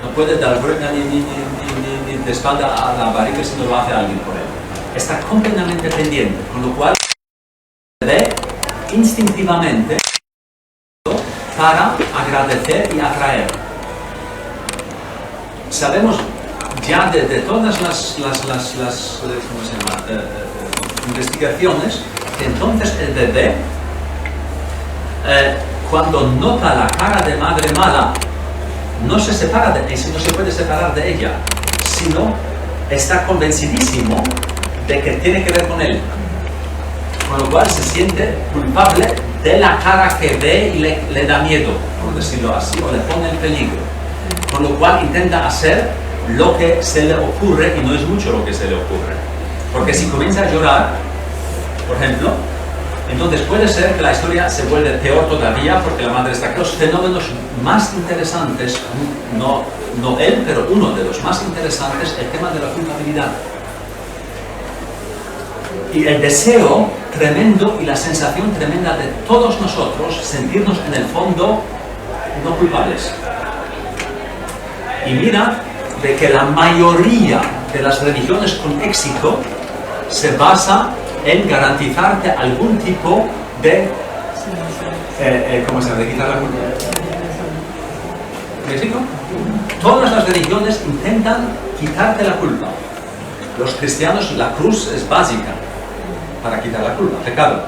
No puede dar vuelta ni de espalda a la barriga si no lo hace alguien por él. Está completamente pendiente, con lo cual el bebé instintivamente para agradecer y atraer. Sabemos ya de todas las ¿cómo se llama? Investigaciones que entonces el bebé cuando nota la cara de madre mala no se separa no se puede separar de ella, sino está convencidísimo de que tiene que ver con él, con lo cual se siente culpable de la cara que ve y le da miedo, por decirlo así, o le pone en peligro, con lo cual intenta hacer lo que se le ocurre, y no es mucho lo que se le ocurre. Porque si comienza a llorar, por ejemplo, entonces puede ser que la historia se vuelve peor todavía porque la madre está... Los fenómenos más interesantes, no él, pero uno de los más interesantes, el tema de la culpabilidad. Y el deseo tremendo y la sensación tremenda de todos nosotros sentirnos en el fondo no culpables. Y mira de que la mayoría de las religiones con éxito se basa en garantizarte algún tipo de... ¿Cómo se llama? ¿De quitar la culpa? ¿Me explico? Todas las religiones intentan quitarte la culpa. Los cristianos, la cruz es básica para quitar la culpa, pecado.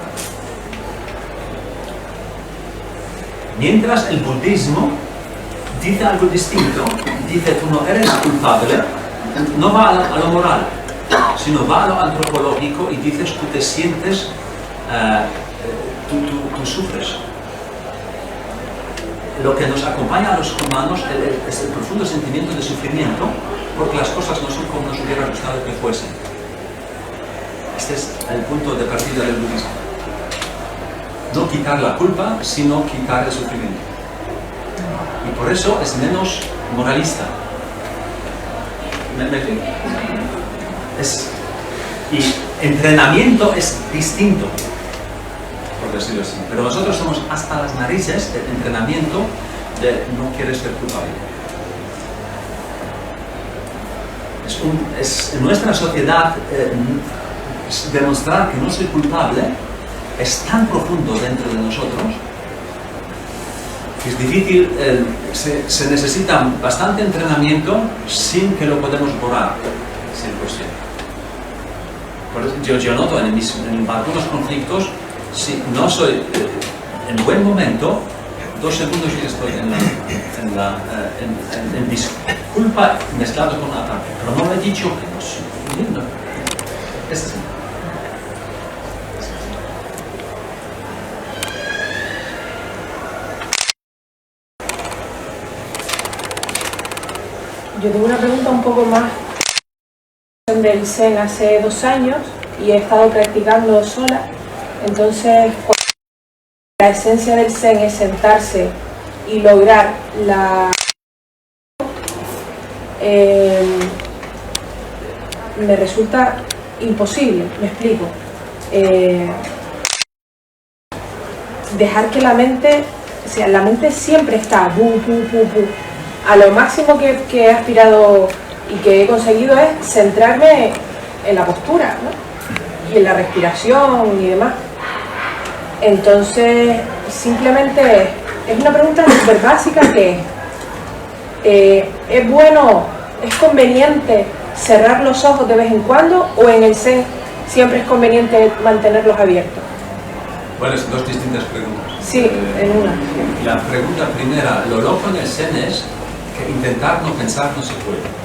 Mientras el budismo dice algo distinto, dice tú no eres culpable, no va a lo moral, sino va a lo antropológico y dices tú te sientes, tú sufres. Lo que nos acompaña a los humanos es el profundo sentimiento de sufrimiento porque las cosas no son como nos hubiera gustado que fuesen. Este es el punto de partida del budismo. No quitar la culpa, sino quitar el sufrimiento. Y por eso es menos moralista. ¿Me explico? Y entrenamiento es distinto, por decirlo así. Pero nosotros somos hasta las narices del entrenamiento de no quieres ser culpable. En nuestra sociedad, demostrar que no soy culpable es tan profundo dentro de nosotros que es difícil, se necesita bastante entrenamiento sin que lo podemos borrar 100%. Por eso yo noto en algunos conflictos, si no soy en buen momento, 2 segundos y estoy en disculpa mezclado con ataque. Pero no me he dicho que no soy lindo. Es así. Yo tengo una pregunta un poco más del Zen hace 2 años y he estado practicando sola. Entonces, la esencia del Zen es sentarse y lograr me resulta imposible, me explico. Dejar que la mente, o sea, la mente siempre está a lo máximo que he aspirado y que he conseguido es centrarme en la postura, ¿no? Y en la respiración y demás. Entonces, simplemente es una pregunta súper básica que es bueno, es conveniente cerrar los ojos de vez en cuando o en el Zen siempre es conveniente mantenerlos abiertos. Bueno, son 2 distintas preguntas. Sí, en una. La pregunta primera, lo loco en el Zen es que intentar no pensar no se puede.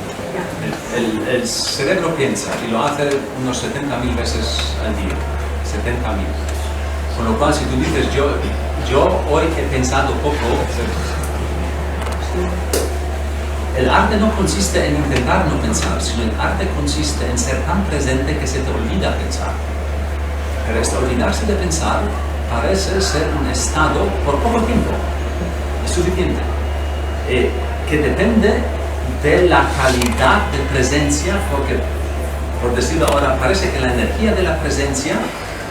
El cerebro piensa y lo hace unos 70.000 veces al día. 70.000. Con lo cual, si tú dices, yo hoy he pensado poco, el arte no consiste en intentar no pensar, sino el arte consiste en ser tan presente que se te olvida pensar. Pero este olvidarse de pensar parece ser un estado por poco tiempo. Es suficiente. Que depende de la calidad de presencia, porque, por decirlo ahora, parece que la energía de la presencia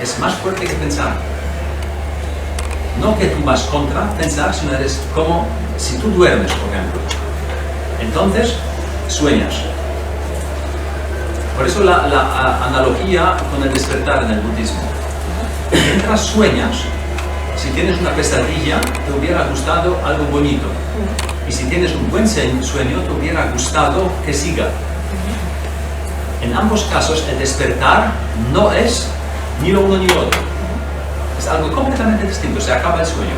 es más fuerte que pensar. No que tú vas contra pensar, sino eres como si tú duermes, por ejemplo. Entonces, sueñas. Por eso la analogía con el despertar en el budismo. Mientras sueñas, si tienes una pesadilla, te hubiera gustado algo bonito. Y si tienes un buen sueño, te hubiera gustado que siga. En ambos casos, el despertar no es ni lo uno ni lo otro. Es algo completamente distinto, se acaba el sueño.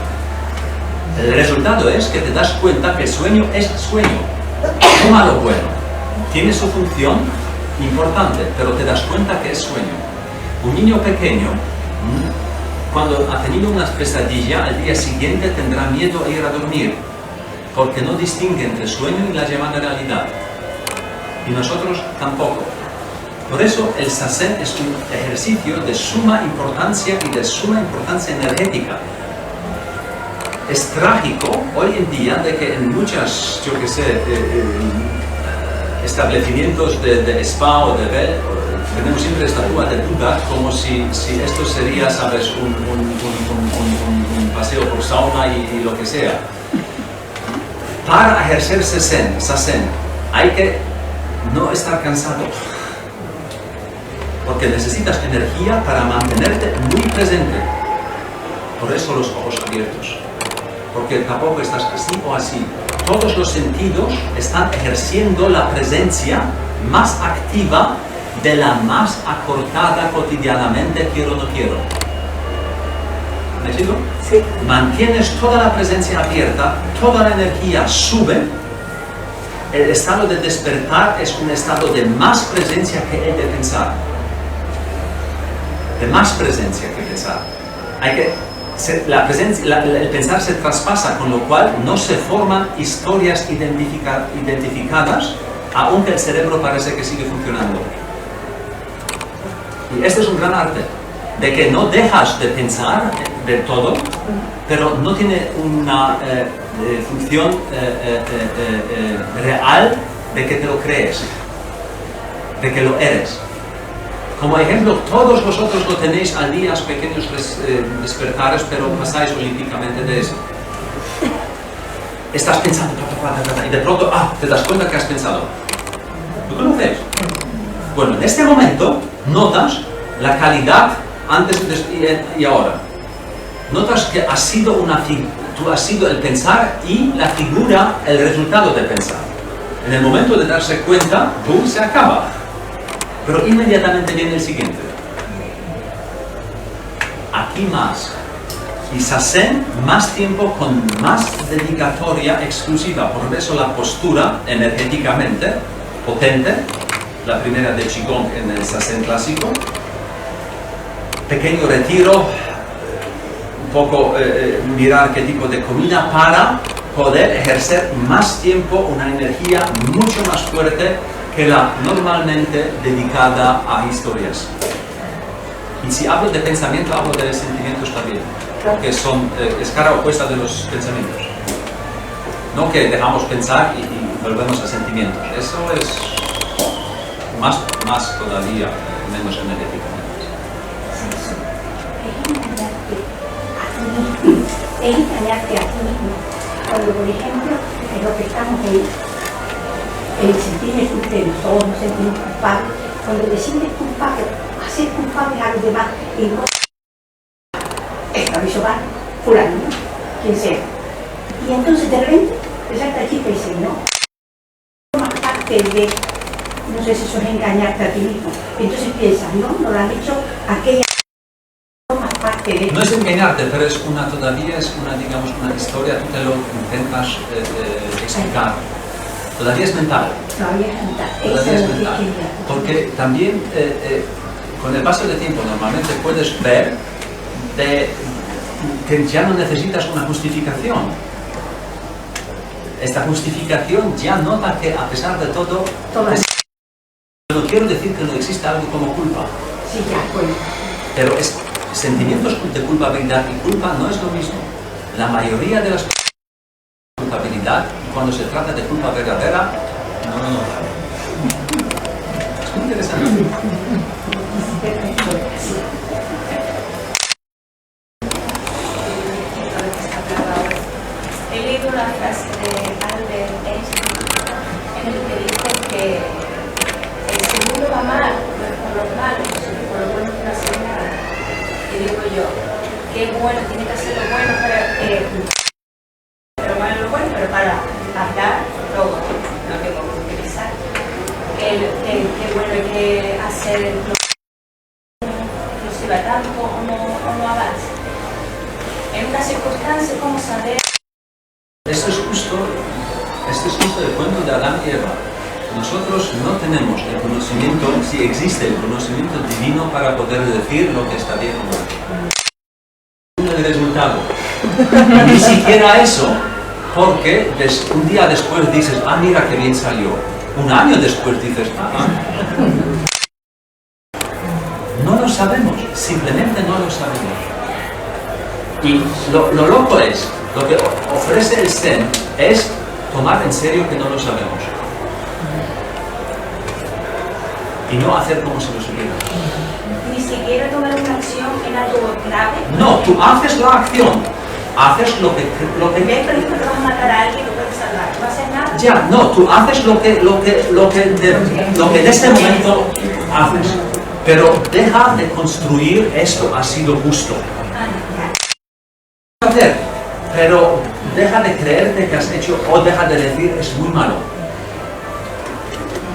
El resultado es que te das cuenta que el sueño es sueño, no malo bueno. Tiene su función importante, pero te das cuenta que es sueño. Un niño pequeño, cuando ha tenido una pesadilla, al día siguiente tendrá miedo a ir a dormir, porque no distingue entre sueño y la llamada realidad. Y nosotros tampoco. Por eso el sasen es un ejercicio de suma importancia y de suma importancia energética. Es trágico hoy en día de que en muchas, yo que sé, establecimientos de spa o de bed, tenemos siempre esta duda de duda, como si esto sería, sabes, un paseo por sauna y lo que sea. Para ejercer sasen, hay que no estar cansado, porque necesitas energía para mantenerte muy presente. Por eso los ojos abiertos, porque tampoco estás así o así. Todos los sentidos están ejerciendo la presencia más activa de la más acortada cotidianamente, quiero o no quiero. ¿Me explico? Sí. Mantienes toda la presencia abierta, toda la energía sube. El estado de despertar es un estado de más presencia que el de pensar. De más presencia que pensar. El pensar se traspasa, con lo cual no se forman historias identificadas, aunque el cerebro parece que sigue funcionando. Y este es un gran arte, de que no dejas de pensar de todo, pero no tiene una función real de que te lo crees, de que lo eres. Como ejemplo, todos vosotros lo tenéis al día, pequeños despertares, pero pasáis olímpicamente de eso. Estás pensando, y de pronto, te das cuenta que has pensado. ¿Lo conocéis? Bueno, en este momento notas la calidad antes y ahora. Notas que tú has sido el pensar y la figura, el resultado del pensar. En el momento de darse cuenta, ¡pum!, se acaba. Pero inmediatamente viene el siguiente. Aquí más. Y sasen más tiempo con más dedicatoria exclusiva. Por eso la postura energéticamente potente, la primera de Qigong en el sasen clásico. Pequeño retiro, un poco mirar qué tipo de comida para poder ejercer más tiempo una energía mucho más fuerte que la normalmente dedicada a historias. Y si hablo de pensamiento, hablo de sentimientos también, que es cara opuesta de los pensamientos. No que dejamos pensar y volvemos a sentimientos. Eso es más todavía, menos energéticamente. Es engañarte a ti mismo. Cuando, por ejemplo, en lo que estamos ahí, el sentirme culpable, todos nos sentimos culpables. Cuando te sientes culpable, hacer culpable a los demás, y no esta hizo mal, fulano, ¿no? Quien sea. Y entonces de repente te salta el chiste y dice, no, formas parte de, no sé si eso es engañarte a ti mismo. Entonces piensas, no lo han hecho aquella. No es engañarte, pero todavía es una historia, tú te lo intentas explicar. Todavía es mental. Todavía es mental. Porque también con el paso del tiempo normalmente puedes ver que ya no necesitas una justificación. Esta justificación ya nota que a pesar de todo, no quiero decir que no exista algo como culpa. Sí, ya, bueno. Pero sentimientos de culpabilidad y culpa no es lo mismo. La mayoría de las culpabilidad, y cuando se trata de culpa verdadera, no. Es muy interesante. He leído una frase de Albert Einstein en el que dice que el mundo va mal, no es por los malos, sino por lo bueno que no hace nada. Y digo yo, qué bueno, tiene que hacer lo bueno pero malo lo bueno, pero para hablar todo, no tengo que utilizar. Qué bueno hay que hacer inclusive tanto o no avance. En una circunstancia, ¿cómo saber? Esto es justo el cuento de Adán y Eva. Nosotros no tenemos el conocimiento, si existe el conocimiento divino para poder decir lo que está bien o mal. El resultado. Ni siquiera eso, porque un día después dices, mira qué bien salió. Un año después dices, lo sabemos, simplemente no lo sabemos. Y lo loco es, lo que ofrece el Zen es tomar en serio que no lo sabemos. Y no hacer como si lo supiera. Ni siquiera tomar una acción en algo grave. No, tú haces la acción, haces lo que Por ejemplo, que vas a matar a alguien, no puedes salvar, no haces nada. ya, no, tú haces lo que en este momento haces, pero deja de construir esto ha sido justo. Hacer, pero deja de creerte que has hecho o deja de decir es muy malo.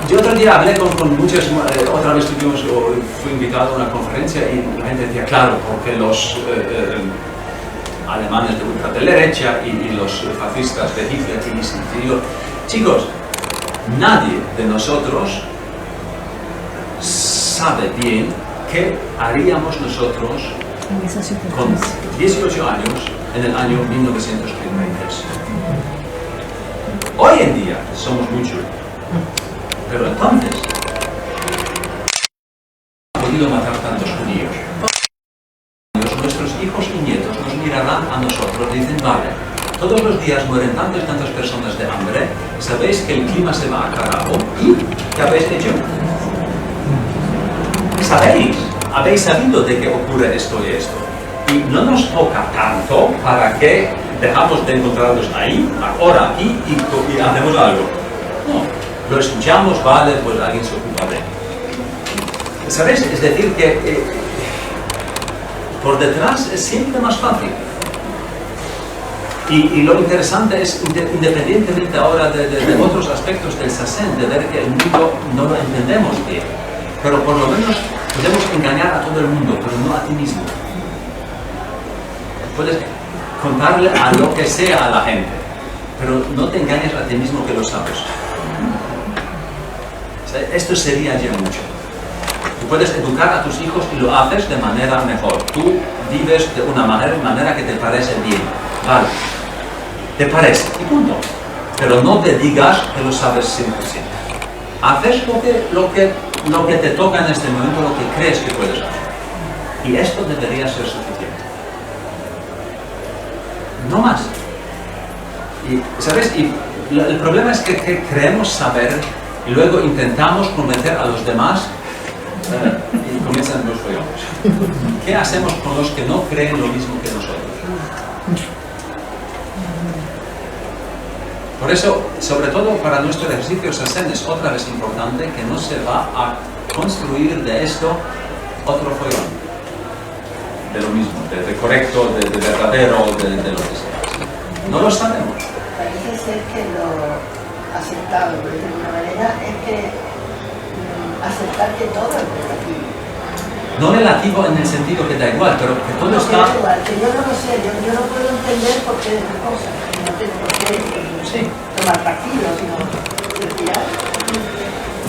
Yo otro día hablé con muchas, otra vez fui invitado a una conferencia y la gente decía, claro, porque los alemanes de ultraderecha y los fascistas de Hitler y digo, chicos, nadie de nosotros sabe bien qué haríamos nosotros con 18 años en el año 1933. Hoy en día somos muchos, pero entonces no han podido matar tantos judíos. Nuestros hijos y nietos nos mirarán a nosotros y dicen, vale, todos los días mueren tantas personas de hambre, sabéis que el clima se va a carajo y ¿qué habéis hecho? ¿Sabéis? Habéis sabido de que ocurre esto y esto. Y no nos toca tanto para que dejamos de encontrarlos ahí, ahora, aquí y hacemos algo. No, lo escuchamos, vale, pues alguien se ocupa de él. ¿Sabéis? Es decir que por detrás es siempre más fácil. Y lo interesante es, independientemente ahora de otros aspectos del Zazen, de ver que el mundo no lo entendemos bien, pero por lo menos podemos engañar a todo el mundo, pero no a ti mismo. Puedes contarle a lo que sea a la gente, pero no te engañes a ti mismo que lo sabes. O sea, esto sería ya mucho. Tú puedes educar a tus hijos y lo haces de manera mejor. Tú vives de una manera que te parece bien. Vale. Te parece. Y punto. Pero no te digas que lo sabes 100%. Haces lo que te toca en este momento, lo que crees que puedes hacer. Y esto debería ser suficiente. No más. Y, ¿sabes? Y el problema es que creemos saber y luego intentamos convencer a los demás y comienzan los follones. ¿Qué hacemos con los que no creen lo mismo que nosotros? Por eso, sobre todo para nuestro ejercicio Zazen es otra vez importante que no se va a construir de esto otro follón. De lo mismo, de correcto, de verdadero, de lo que sea. No lo sabemos. Parece ser que lo aceptado de alguna manera es que aceptar que todo es relativo. No relativo en el sentido que da igual, pero que todo No, está... que da igual, que yo no lo sé, yo no puedo entender por qué es una cosa, no tengo por qué tomar partido, sino retirar.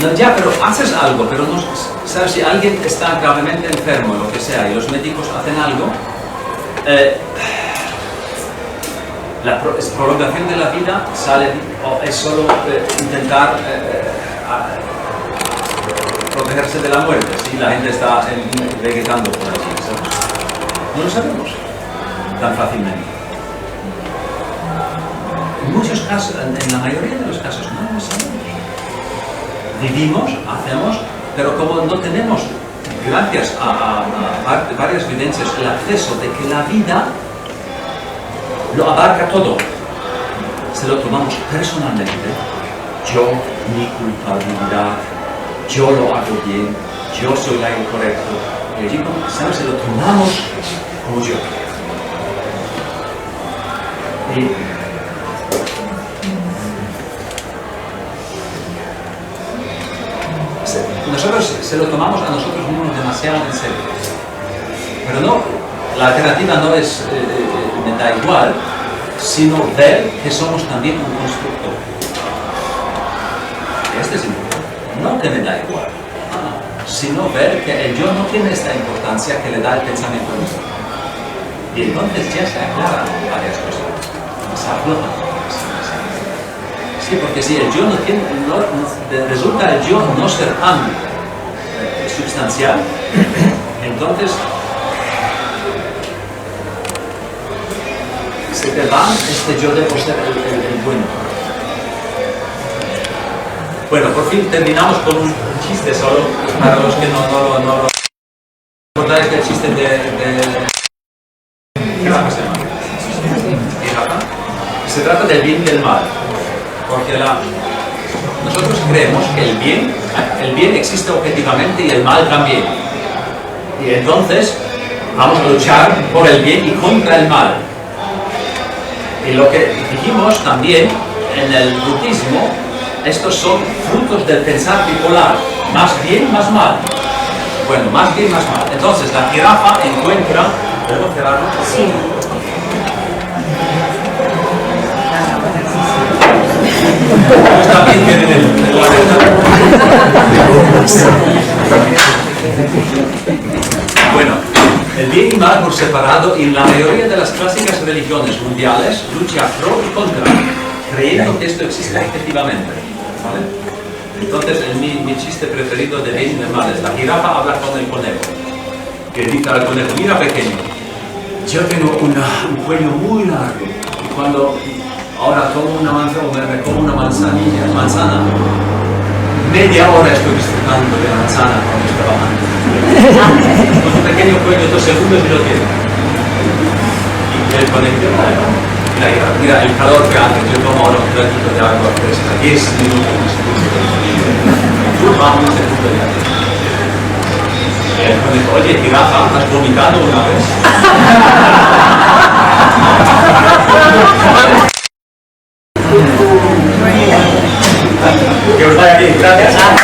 No, ya, pero haces algo, pero no sabes si alguien está gravemente enfermo, lo que sea, y los médicos hacen algo, la prolongación de la vida sale, o es solo intentar protegerse de la muerte, si la gente está vegetando por allí, ¿sabes? No lo sabemos tan fácilmente. En muchos casos, en la mayoría de los casos, no lo sabemos. Vivimos, hacemos, pero como no tenemos, gracias a varias evidencias, el acceso de que la vida lo abarca todo, se lo tomamos personalmente, yo, mi culpabilidad, yo lo hago bien, yo soy el correcto, y allí, ¿sabes? Se lo tomamos como yo. Y nosotros se lo tomamos a nosotros mismos demasiado en serio. Pero no, la alternativa no es me da igual, sino ver que somos también un constructor. Este es importante. No que me da igual, sino ver que el yo no tiene esta importancia que le da el pensamiento mismo. Y entonces ya se aclaran varias cosas. Se aflojan. Sí, porque si el yo no tiene, resulta el yo no ser tan sustancial, Entonces, se te va este yo debo ser el bueno. Bueno, por fin terminamos con un chiste solo, para los que no lo recordáis el chiste de Girafa se llama. Girafa. Se trata del bien y del mal, porque nosotros creemos que el bien existe objetivamente y el mal también. Y entonces vamos a luchar por el bien y contra el mal. Y lo que dijimos también en el budismo, estos son frutos del pensar bipolar, más bien, más mal. Bueno, más bien, más mal. Entonces la jirafa encuentra... ¿Podemos cerrarlo? Sí. Está bien que en la Bueno, el bien y mal por separado, y en la mayoría de las clásicas religiones mundiales lucha pro y contra, creyendo que esto existe efectivamente. ¿Vale? Entonces, mi chiste preferido de bien y de mal es: la jirafa habla con el conejo, que dice al conejo: mira, pequeño, yo tengo un cuello muy largo, y cuando ahora tomo una manzana o me como una manzana, media hora estoy disfrutando de la manzana cuando estoy trabajando. Con un pequeño cuello, 2 segundos y lo tiene. Y el conejo, mira el calor que hace, yo tomo ahora un ratito de agua fresca, 10 minutos y tú vas un segundo de agua. Y el conejo: oye, jirafa, ¿has vomitado una vez? Que os vaya bien, gracias.